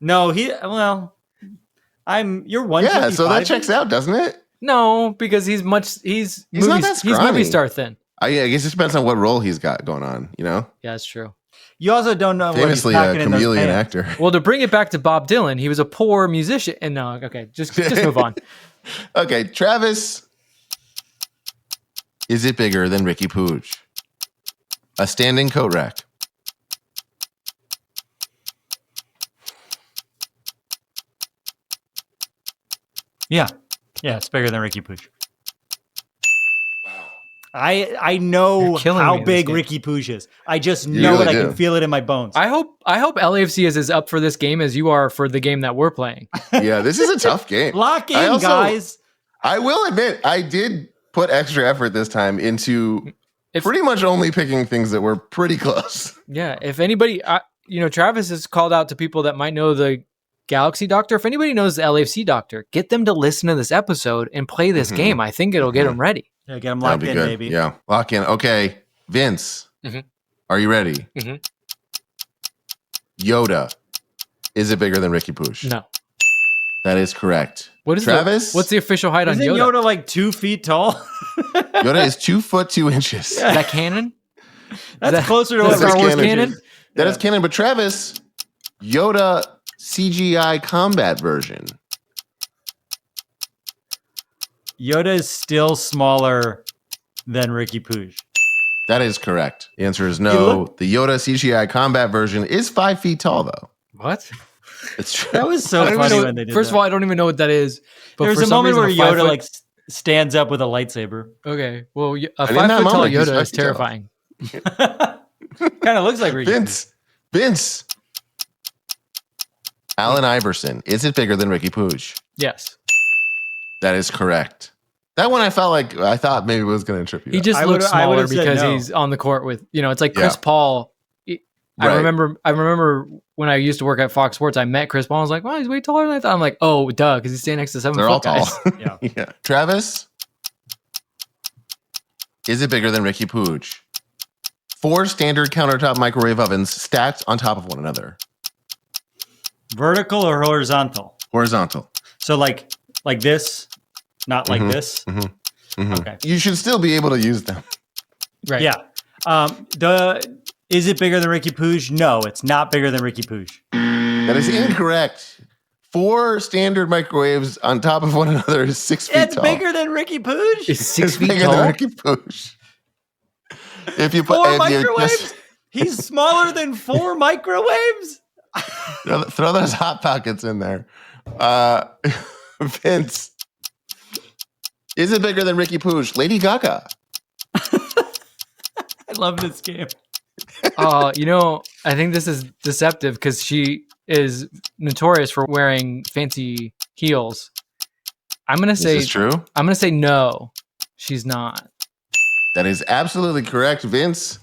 C: No, you're 155.
A: Yeah, so that checks out, doesn't it?
B: No, because he's
A: not that scrawny.
B: He's movie star thin.
A: I guess it depends on what role he's got going on, you know?
B: Yeah, that's true.
C: You also don't know
A: famously
C: what he's
A: a chameleon actor.
B: Well, to bring it back to Bob Dylan, he was a poor musician. And no, okay, just move on.
A: Okay, Travis. Is it bigger than Riqui Puig? A standing coat rack.
C: Yeah, it's bigger than Riqui Puig. I know how big Riqui Puig is. I just know it. I can feel it in my bones.
B: I hope LAFC is as up for this game as you are for the game that we're playing.
A: Yeah, this is a tough game.
C: Lock in, guys.
A: I will admit, I did put extra effort this time into pretty much only picking things that were pretty close.
B: Yeah, if anybody, Travis has called out to people that might know the Galaxy Doctor. If anybody knows the LAFC Doctor, get them to listen to this episode and play this game. I think it'll get them ready.
C: Yeah, get them locked in, baby.
A: Yeah, lock in. Okay, Vince, are you ready? Yoda, is it bigger than Riqui Puig?
B: No.
A: That is correct.
B: What is
A: Travis?
B: What's the official height on Yoda?
C: Isn't Yoda like 2 feet tall?
A: Yoda is 2 foot 2 inches.
B: Is that canon?
C: That's closer to what
B: Star Wars canon?
A: That is canon. But Travis, Yoda CGI combat version.
C: Yoda is still smaller than Riqui Puig.
A: That is correct. The answer is no. The Yoda CGI combat version is 5 feet tall, though.
B: What?
A: It's true.
C: That was so funny when they did
B: First of all, I don't even know what that is. But
C: there's a moment where Yoda stands up with a lightsaber.
B: Okay, well, a 5 foot tall Yoda is terrifying.
C: Kind of looks like Riqui.
A: Vince. Allen Iverson. Is it bigger than Riqui Puig?
B: Yes.
A: That is correct. That one I thought maybe was going to trip you.
B: He just looks smaller because he's on the court with, it's like Chris Paul. I remember when I used to work at Fox Sports, I met Chris Paul. I was like, well, he's way taller than I thought. I'm like, oh, duh, because he's standing next to 7 foot guys.
A: Tall. Yeah. Travis, is it bigger than Riqui Puig? 4 standard countertop microwave ovens stacked on top of one another.
C: Vertical or horizontal?
A: Horizontal.
C: So like this, not like this. Okay.
A: You should still be able to use them.
B: Right.
C: Yeah. Is it bigger than Riqui Puig? No, it's not bigger than Riqui Puig.
A: That is incorrect. 4 standard microwaves on top of one another is 6 feet tall.
C: It's bigger than Ricky PUIG.
B: It's 6 feet
A: bigger
B: tall.
A: than Ricky PUIG. If you put
C: 4 microwaves? He's smaller than 4 microwaves?
A: throw those hot pockets in there. Vince, is it bigger than Ricky PUIG? Lady Gaga.
C: I love this game.
B: I think this is deceptive because she is notorious for wearing fancy heels. I'm gonna say
A: Is this true?
B: I'm gonna say no, she's not.
A: That is absolutely correct, Vince.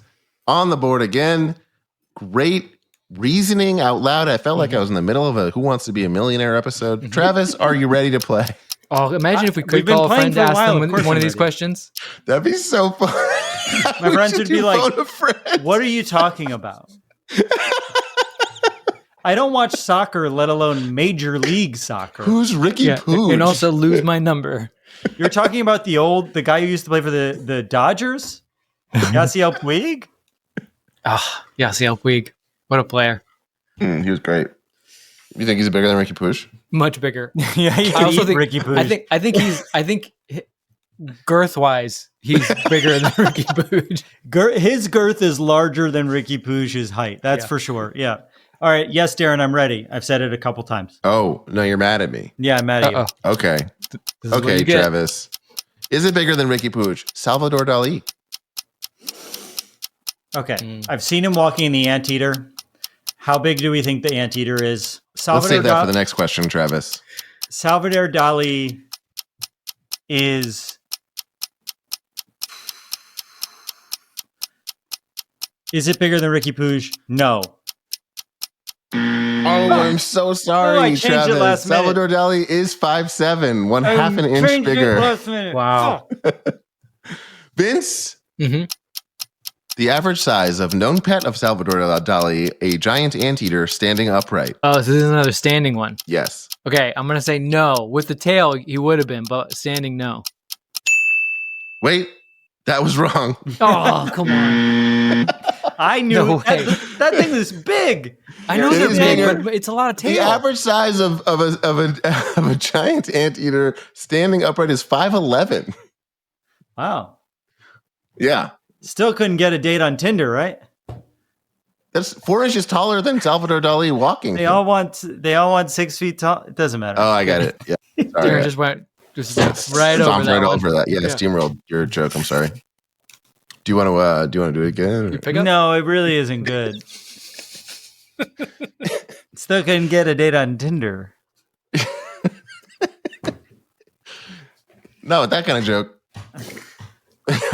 A: On the board again. Great reasoning out loud. I felt like I was in the middle of a Who Wants to Be a Millionaire episode. Travis, are you ready to play?
B: Oh, imagine if we could
C: We've been
B: call a
C: playing
B: friend to
C: for a
B: ask
C: while,
B: them
C: of course
B: one of
C: I'm
B: these
C: ready.
B: questions.
A: That'd be so fun.
C: My friends would be like,
A: phone a friend.
C: what are you talking about? I don't watch soccer, let alone Major League Soccer.
A: Who's Ricky PUIG?
B: And also lose my number.
C: You're talking about the guy who used to play for the Dodgers? Yasiel Puig?
B: Yasiel Puig. What a player.
A: He was great. You think he's bigger than Ricky PUIG?
B: Much bigger.
C: Yeah, he
B: I also think
C: Ricky PUIG.
B: I think girth wise, he's bigger than Ricky PUIG.
C: His girth is larger than Ricky Puig's height. That's for sure. Yeah. All right. Yes, Darren, I'm ready. I've said it a couple times.
A: Oh, no, you're mad at me.
C: Yeah, I'm mad at you.
A: Okay.
B: This is what
A: Okay,
B: you get.
A: Travis. Is it bigger than Ricky PUIG? Salvador Dali.
C: Okay. I've seen him walking in the Anteater. How big do we think the Anteater is?
A: Let's save that for the next question, Travis.
C: Salvador Dali is... Is it bigger than Ricky Puig? No.
A: Oh, I'm so sorry,
C: I changed it
A: Travis.
C: last minute.
A: Salvador Dali is 5'7", half an inch bigger.
B: Wow.
A: Vince,
B: Mm-hmm.
A: the average size of known pet of Salvador Dali, a giant anteater standing upright.
B: Oh, so this is another standing one.
A: Yes.
B: Okay, I'm gonna say no. With the tail, he would have been, but standing, no.
A: Wait, that was wrong.
B: Oh, come on.
C: I knew
B: No way.
C: that thing was big.
B: I know
A: It
B: they're
A: is
B: big,
A: bigger.
B: but it's a lot of tail.
A: The average size of a giant anteater standing upright is 5'11".
C: Wow.
A: Yeah.
C: Still couldn't get a date on Tinder, right?
A: That's 4 inches taller than Salvador Dali walking.
C: They all want 6 feet tall. It doesn't matter.
A: Oh, I got it. Yeah.
B: Darren
A: Sorry.
B: just went right over
A: Stomped
B: that
A: right
B: one.
A: over that. Yeah, steamrolled your joke. I'm sorry. Do you want to do it again?
B: You pick up?
C: No, it really isn't good. Still couldn't get a date on Tinder.
A: No, that kind of joke.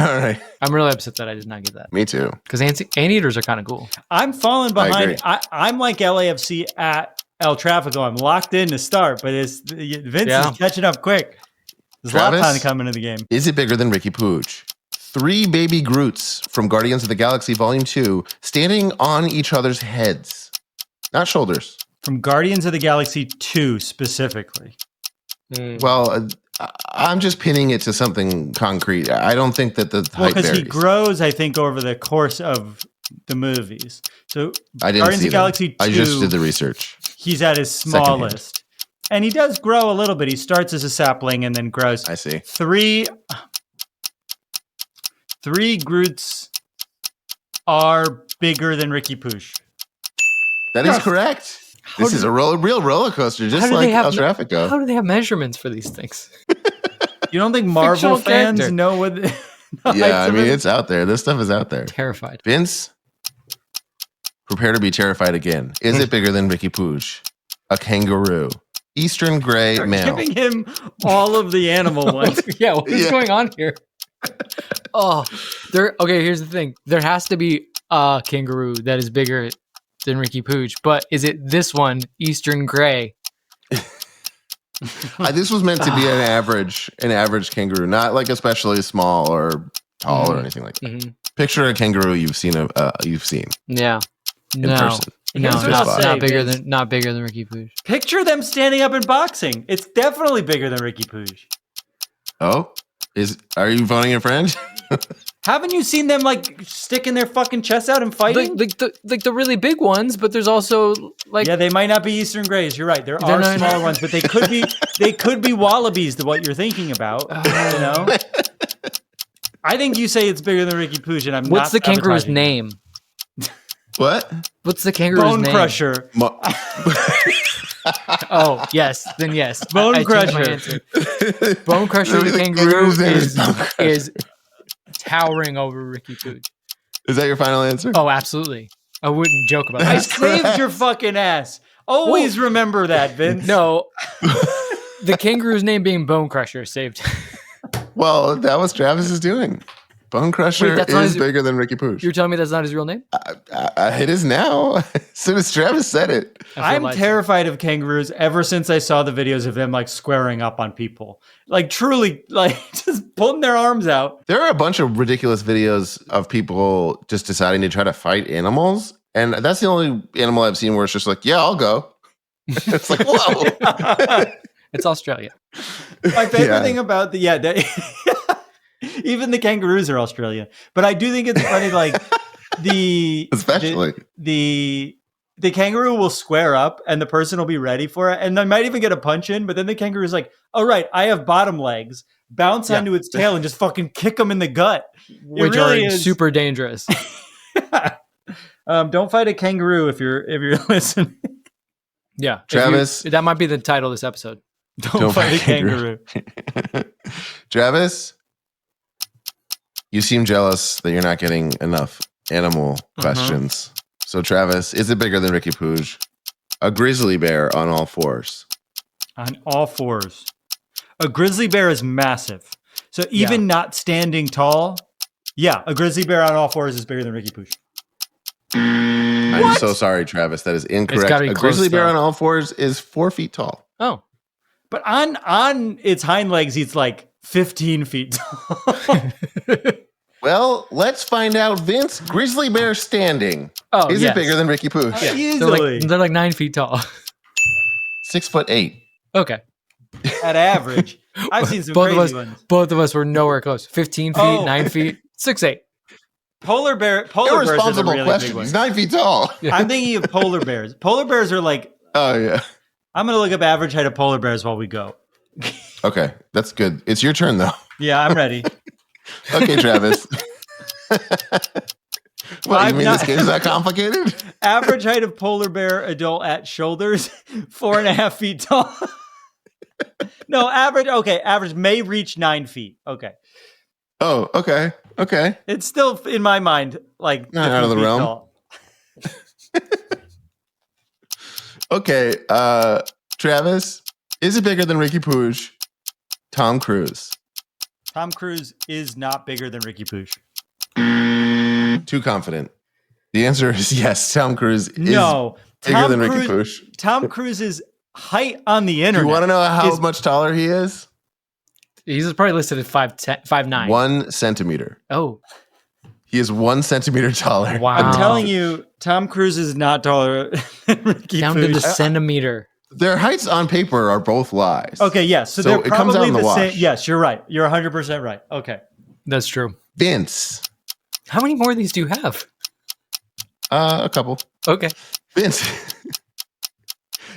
A: All right.
B: I'm really upset that I did not get that.
A: Me too.
B: Because anteaters are kind of cool.
C: I'm falling
A: I
C: behind.
A: agree.
C: I'm like LAFC at El Tráfico. I'm locked in to start, but Vince is catching up quick. There's
A: Travis?
C: a lot of time coming into the game.
A: Is it bigger than Ricky Puig? 3 baby Groots from Guardians of the Galaxy Volume 2 standing on each other's heads. Not shoulders.
C: From Guardians of the Galaxy 2 specifically.
A: Well, I'm just pinning it to something concrete. I don't think that the height
C: Because he
A: varies.
C: grows, I think, over the course of the movies. So
A: I didn't
C: Guardians
A: see
C: of the
A: them.
C: Galaxy 2,
A: I just did the research.
C: he's at his smallest. And he does grow a little bit. He starts as a sapling and then grows.
A: I see.
C: Three Groots are bigger than Ricky Puig.
A: That is correct. This is a real roller coaster, just
B: How do
A: like
B: they have
A: El Tráfico.
B: How do they have measurements for these things?
C: You don't think Marvel
B: Fictional
C: fans
B: character.
C: know what?
A: Yeah, I mean, it's out there. This stuff is out there.
B: Terrified.
A: Vince, prepare to be terrified again. Is it bigger than Ricky Puig? A kangaroo. Eastern gray male.
C: Giving him all of the animal ones.
B: Yeah, what is going on here? Okay, here's the thing. There has to be a kangaroo that is bigger than Ricky Puig, but is it this one, Eastern Gray?
A: This was meant to be an average kangaroo, not like especially small or tall or anything like that.
B: Mm-hmm.
A: Picture a kangaroo you've seen
B: Yeah.
A: in
B: No.
A: person.
B: No,
C: Here's what I'll say,
B: not bigger than Ricky Puig.
C: Picture them standing up in boxing. It's definitely bigger than Ricky Puig.
A: Oh, are you phoning a friend?
C: Haven't you seen them like sticking their fucking chests out and fighting?
B: Like the really big ones, but there's also like
C: they might not be Eastern Greys. You're right. There are smaller ones, but they could be wallabies to what you're thinking about. You know, I think you say it's bigger than Ricky Puig, and
B: What's the kangaroo's name?
A: What?
B: What's the kangaroo's
C: Bone
B: name?
C: Crusher.
B: Oh, yes. Then yes.
C: Bone Crusher.
B: Bone Crusher the kangaroo is towering over Ricky Puig.
A: Is that your final answer?
B: Oh, absolutely. I wouldn't joke about that.
C: I saved your fucking ass. Always remember that, Vince.
B: No. The kangaroo's name being Bone Crusher saved.
A: Well, that was Travis's doing. Bone Crusher is bigger than Ricky Puig.
B: You're telling me that's not his real name?
A: It is now. As soon as Travis said it.
C: I'm terrified of kangaroos ever since I saw the videos of them like squaring up on people. Like truly, like just putting their arms out.
A: There are a bunch of ridiculous videos of people just deciding to try to fight animals. And that's the only animal I've seen where it's just like, yeah, I'll go. It's like, whoa.
B: It's Australia.
C: My favorite thing about even the kangaroos are Australian. But I do think it's funny, like the kangaroo will square up and the person will be ready for it. And they might even get a punch in, but then the kangaroo's like, all right, I have bottom legs. Bounce onto its tail and just fucking kick them in the gut.
B: Which really is super dangerous.
C: Don't fight a kangaroo if you're listening.
B: Yeah.
A: Travis.
B: That might be the title of this episode.
C: Don't fight a kangaroo.
A: Travis, you seem jealous that you're not getting enough animal questions. So, Travis, is it bigger than Ricky Puig? A grizzly bear on all fours.
C: On all fours. A grizzly bear is massive. So even not standing tall, a grizzly bear on all fours is bigger than Ricky Puig.
A: I'm so sorry, Travis. That is incorrect. A grizzly bear on all fours is 4 feet tall.
B: Oh.
C: But on its hind legs, he's like 15 feet tall.
A: Well, let's find out, Vince. Grizzly bear standing.
B: Oh,
A: is it bigger than Ricky Puig?
C: Yeah. Easily.
B: They're like 9 feet tall.
A: 6'8".
B: Okay.
C: At average. I've seen some crazy ones.
B: Both of us were nowhere close. 15 feet, 9 feet, 6'8".
C: Polar bears are the really big ones.
A: He's 9 feet tall.
C: Yeah. I'm thinking of polar bears. Polar bears are like...
A: Oh, yeah.
C: I'm going to look up average height of polar bears while we go.
A: Okay, that's good. It's your turn, though.
C: Yeah, I'm ready.
A: Okay, Travis. What, you mean this game is that complicated?
C: Average height of polar bear adult at shoulders, 4.5 feet tall. No, average may reach 9 feet. Okay.
A: Oh, okay.
C: It's still, in my mind, like
A: not out of the realm.
C: Tall.
A: Okay, Travis, is it bigger than Ricky Puig? Tom Cruise.
C: Tom Cruise is not bigger than Ricky Puig.
A: Too confident. The answer is yes. Tom Cruise is bigger than Ricky Puig.
C: Tom Cruise's height on the internet.
A: You want to know how much taller he is?
B: He's probably listed at 5'9".
A: 1 centimeter.
B: Oh.
A: He is 1 centimeter taller.
B: Wow.
C: I'm telling you, Tom Cruise is not taller than Ricky
B: Down
C: Puig.
B: to the centimeter.
A: Their heights on paper are both lies.
C: Okay, yes. So they're probably
A: comes out in the wash.
C: same. Yes, you're right. You're 100% right. Okay.
B: That's true.
A: Vince.
B: How many more of these do you have?
A: A couple.
B: Okay.
A: Vince.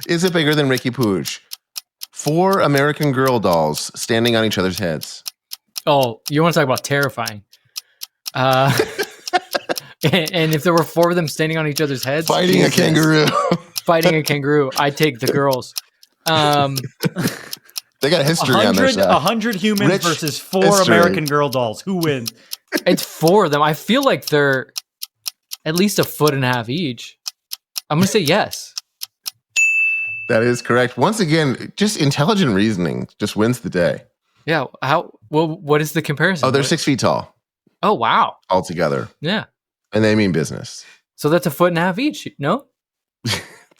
A: Is it bigger than Ricky Puig? 4 American Girl dolls standing on each other's heads.
B: Oh, you want to talk about terrifying. And if there were 4 of them standing on each other's heads.
A: Fighting a kangaroo.
B: Fighting a kangaroo. I take the girls.
A: They got history on their side.
C: 100 humans versus 4 American Girl dolls. Who wins?
B: It's 4 of them. I feel like they're at least 1.5 feet each. I'm going to say yes.
A: That is correct. Once again, just intelligent reasoning just wins the day.
B: Yeah. What is the comparison?
A: Oh, they're 6 feet tall.
B: Oh, wow.
A: Altogether.
B: Yeah.
A: And they mean business.
B: So that's 1.5 feet each, no?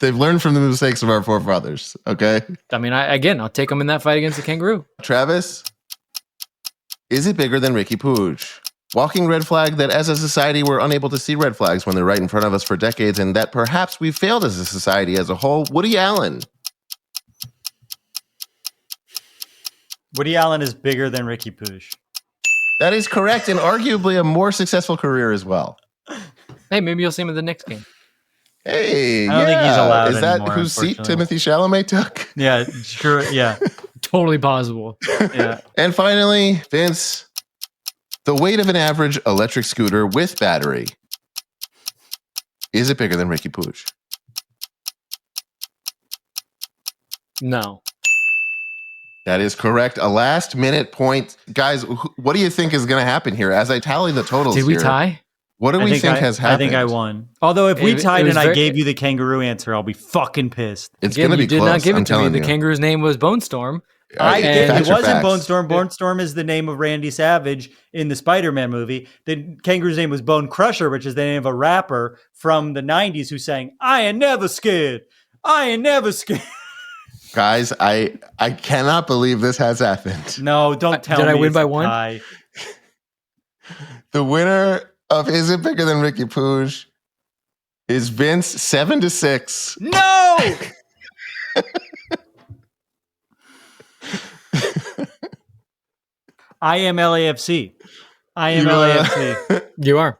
A: They've learned from the mistakes of our forefathers, okay?
B: I mean, I'll take them in that fight against the kangaroo.
A: Travis, is it bigger than Ricky Puig? Walking red flag that as a society we're unable to see red flags when they're right in front of us for decades, and that perhaps we've failed as a society as a whole. Woody Allen.
C: Woody Allen is bigger than Ricky Puig.
A: That is correct, and arguably a more successful career as well.
B: Hey, maybe you'll see him in the next game.
A: Hey,
C: I don't think he's allowed
A: Is that
C: anymore,
A: whose seat
C: unfortunately.
A: Timothée Chalamet took?
C: Yeah, sure. Yeah.
B: Totally possible.
C: Yeah.
A: And finally, Vince, the weight of an average electric scooter with battery, is it bigger than Riqui PUIG?
B: No.
A: That is correct. A last-minute point. Guys, what do you think is going to happen here? As I tally the totals
B: Did we
A: here,
B: tie?
A: what do we think has happened?
C: I think I won. Although if we tied and I
B: very-
C: gave you the kangaroo answer, I'll be fucking pissed.
A: It's going to be
B: you did
A: close,
B: not give
A: I'm
B: it to me.
A: telling
B: The
A: you.
B: kangaroo's name was Bone Storm.
C: It
A: Facts are
C: wasn't
A: facts.
C: Bone Storm. Bone Storm is the name of Randy Savage in the Spider-Man movie. The kangaroo's name was Bone Crusher, which is the name of a rapper from the 90s who sang, "I ain't never scared. I ain't never scared."
A: Guys, I cannot believe this has happened.
C: No, don't tell me.
B: Did I win
C: it's
B: by
C: a
B: one?
C: tie.
A: The winner of Is It Bigger Than Riqui PUIG is Vince, 7-6.
C: No! I am LAFC. I am LAFC.
B: You are.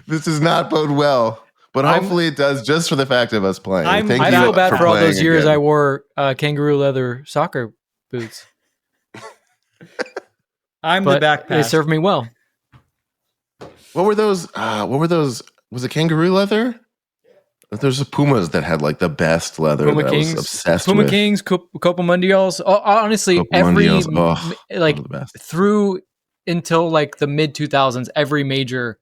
A: This does not bode well, but hopefully it does just for the fact of us playing.
C: I
A: Thank
B: I
A: you
B: feel bad for all
A: playing
B: those years
A: again.
B: I wore kangaroo leather soccer boots.
C: I'm
B: But
C: the back
B: they
C: pass.
B: served me well.
A: What were those? Was it kangaroo leather? There's a Pumas that had like the best leather
B: Puma
A: that
B: Kings,
A: I was obsessed
B: Puma
A: with.
B: Kings, Copa Mundials. Honestly,
A: Copa
B: every
A: Mundials. Oh,
B: like
A: those are the best.
B: through until like the mid 2000s, every major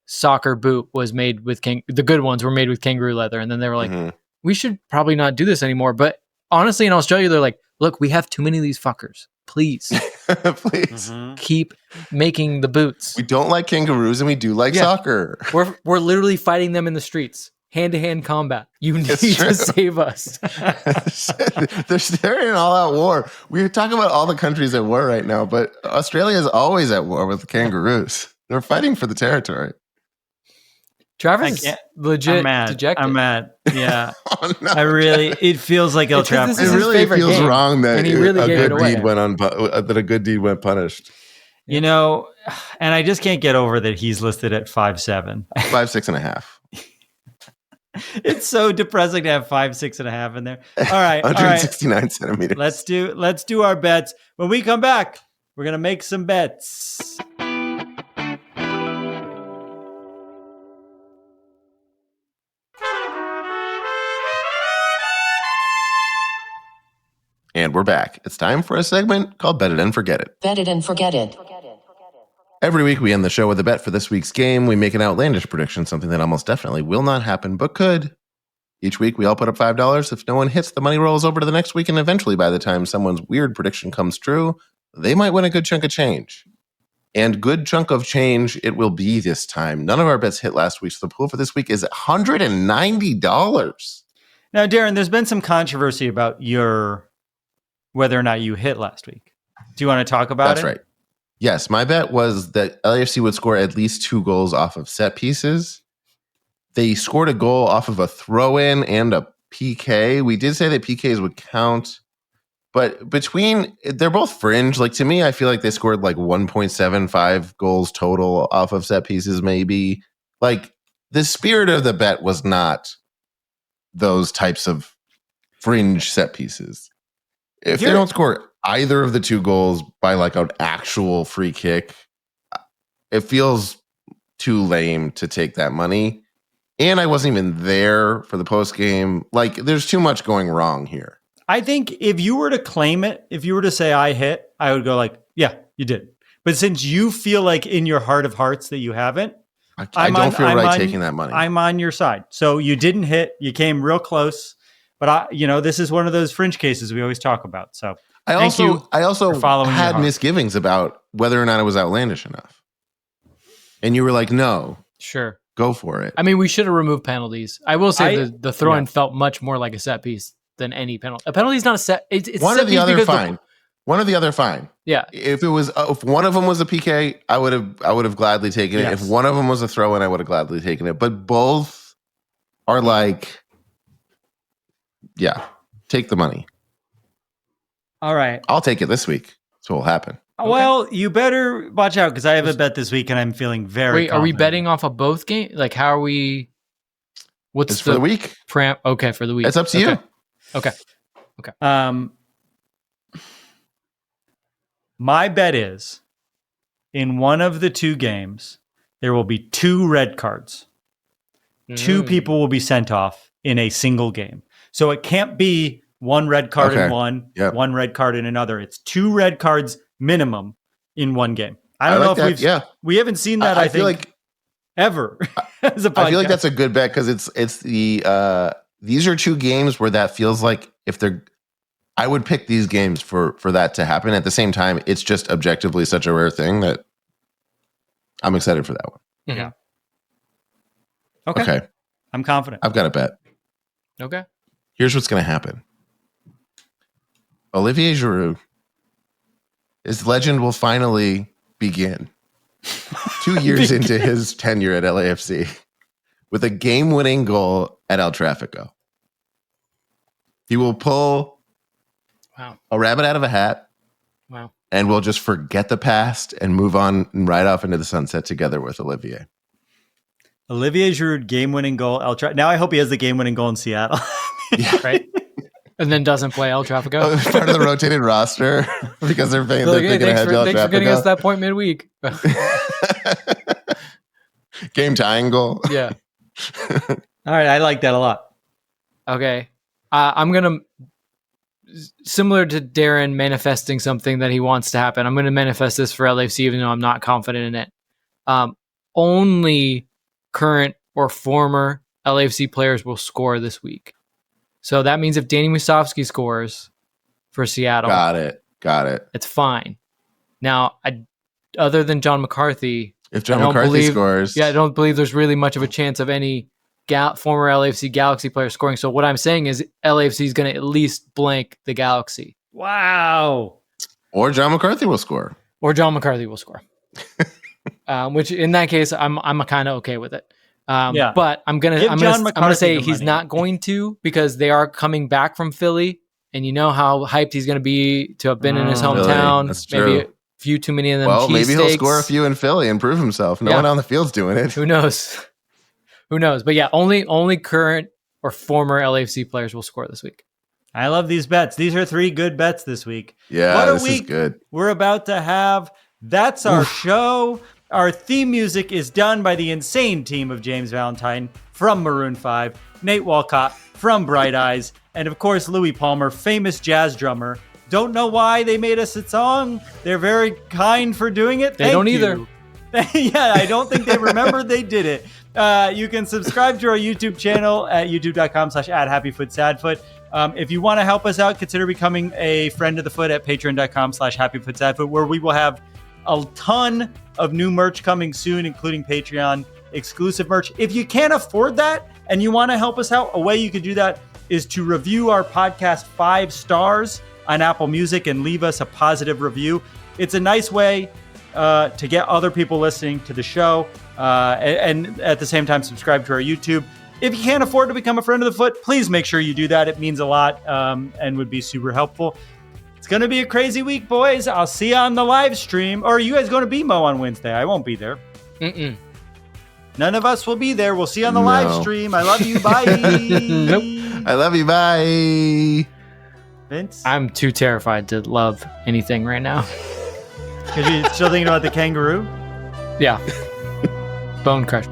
B: soccer boot was made with the good ones were made with kangaroo leather, and then they were like,
A: Mhm.
B: we should probably not do this anymore. But honestly, in Australia, they're like, look, we have too many of these fuckers. Please
A: Please.
B: keep making the boots.
A: We don't like kangaroos and we do like
B: Yeah.
A: soccer.
B: We're literally fighting them in the streets, hand-to-hand combat. You need
A: It's true.
B: to save us.
A: They're in all-out war. We're talking about all the countries at war right now, but Australia is always at war with the kangaroos. They're fighting for the territory.
B: Travis is
C: can't-
B: legit
C: I'm mad.
B: dejected.
C: I'm mad. Yeah.
A: Oh, no.
C: It feels like El
B: It's 'cause this
C: Trafford.
B: is
A: It
B: his
A: really
B: favorite
A: feels
B: game,
A: wrong that
B: and he really
A: a
B: gave it
A: good
B: away.
A: deed went that a good deed went punished.
C: You know, and I just can't get over that he's listed at 5'7".
A: 5, 6.5.
C: It's so depressing to have 5, 6.5 in there. All right.
A: 169 centimeters.
C: Let's do our bets. When we come back, we're gonna make some bets.
A: And we're back. It's time for a segment called Bet It and Forget It.
D: Bet it and forget it.
A: Every week we end the show with a bet for this week's game. We make an outlandish prediction, something that almost definitely will not happen, but could. Each week we all put up $5. If no one hits, the money rolls over to the next week, and eventually by the time someone's weird prediction comes true, they might win a good chunk of change. And good chunk of change it will be this time. None of our bets hit last week, so the pool for this week is $190.
C: Now, Darren, there's been some controversy about whether or not you hit last week. Do you want to talk about
A: That's
C: it?
A: right. Yes, my bet was that LAFC would score at least 2 goals off of set pieces. They scored a goal off of a throw-in and a PK. We did say that PKs would count, but they're both fringe. Like, to me, I feel like they scored like 1.75 goals total off of set pieces, maybe. Like, the spirit of the bet was not those types of fringe set pieces. If they don't score either of the 2 goals by like an actual free kick, it feels too lame to take that money. And I wasn't even there for the post game. Like, there's too much going wrong here.
C: I think if you were to claim it, if you were to say I hit, I would go like, yeah, you did. But since you feel like in your heart of hearts that you haven't,
A: I don't feel right taking that money.
C: I'm on your side. So you didn't hit. You came real close. But this is one of those fringe cases we always talk about. So
A: I also
C: following your
A: had
C: heart.
A: misgivings about whether or not it was outlandish enough. And you were like, no,
B: Sure.
A: go for it.
B: I mean, we should have removed penalties. I will say the throw-in
C: yeah.
B: felt much more like a set piece than any penalty. A penalty is not a set. It's
A: One
B: set
A: or the
B: piece
A: other,
B: because
A: fine. One or the other, fine.
B: Yeah.
A: If one of them was a PK, I would have gladly taken it.
C: Yes.
A: If one of them was a throw in, I would have gladly taken it. But both are like, yeah, take the money.
C: all right.
A: I'll take it this week. That's what will happen.
C: Well, you better watch out because I have a bet this week and I'm feeling very confident.
B: Are we betting off of both games? Like, how are we? What's
A: for the week?
B: Okay, for the week.
A: It's up to you.
B: Okay.
C: My bet is in one of the two games, there will be 2 red cards. 2 people will be sent off in a single game. So it can't be 1 red card in one, 1 red card in another. It's 2 red cards minimum in one game. I don't know if we haven't seen that. I feel like ever as a podcast.
A: I feel like that's a good bet because it's the these are 2 games where that feels like I would pick these games for that to happen. At the same time, it's just objectively such a rare thing that I'm excited for that one.
C: Yeah. Okay. I'm confident.
A: I've got a bet.
B: Okay.
A: Here's what's going to happen. Olivier Giroud, his legend will finally begin 2 years into his tenure at LAFC with a game-winning goal at El Tráfico. He will pull a rabbit out of a hat.
B: Wow.
A: And we'll just forget the past and move on and ride off into the sunset together with Olivier.
C: Olivier Giroud, game-winning goal. Now I hope he has the game-winning goal in Seattle.
B: Yeah, right. And then doesn't play El Tráfico.
A: Part of the rotated roster because they're paying.
B: Like, hey, thanks for getting us that point midweek.
A: Game tying goal.
B: Yeah.
C: All right, I like that a lot.
B: Okay, I'm gonna, similar to Darren manifesting something that he wants to happen. I'm gonna manifest this for LAFC, even though I'm not confident in it. Only current or former LAFC players will score this week. So that means if Danny Musovski scores for Seattle,
A: got it.
B: It's fine. Now, other than John McCarthy,
A: if John McCarthy scores,
B: I don't believe there's really much of a chance of any former LAFC Galaxy players scoring. So what I'm saying is LAFC is going to at least blank the Galaxy.
C: Wow.
A: Or John McCarthy will score.
B: Which in that case, I'm kind of okay with it. But I'm gonna say he's not going to, because they are coming back from Philly, and you know how hyped he's going to be to have been in his hometown.
A: That's true.
B: Maybe a few too many of them.
A: Well, maybe he'll score a few in Philly and prove himself. No one on the field's doing it.
B: Who knows? But yeah, only current or former LAFC players will score this week.
C: I love these bets. These are 3 good bets this week.
A: Yeah,
C: what a
A: this
C: week
A: is good.
C: We're about to have. That's our show. Our theme music is done by the insane team of James Valentine from Maroon 5, Nate Walcott from Bright Eyes, and of course Louis Palmer, famous jazz drummer. Don't know why they made us a song. They're very kind for doing it.
B: They don't either.
C: Yeah, I don't think they remembered they did it. You can subscribe to our YouTube channel at youtube.com/@happyfootsadfoot. If you want to help us out, consider becoming a friend of the foot at patreon.com/happyfootsadfoot, where we will have a ton of new merch coming soon, including Patreon exclusive merch. If you can't afford that and you want to help us out, a way you could do that is to review our podcast 5 stars on Apple Music and leave us a positive review. It's a nice way to get other people listening to the show, and at the same time subscribe to our YouTube. If you can't afford to become a friend of the foot, please make sure you do that. It means a lot and would be super helpful. It's going to be a crazy week, boys. I'll see you on the live stream. Or are you guys going to be Mo on Wednesday? I won't be there.
B: Mm-mm.
C: None of us will be there. We'll see you on the live stream. I love you. Bye.
B: Nope.
A: I love you. Bye.
C: Vince?
B: I'm too terrified to love anything right now.
C: Because you're still thinking about the kangaroo?
B: Yeah. Bone crush.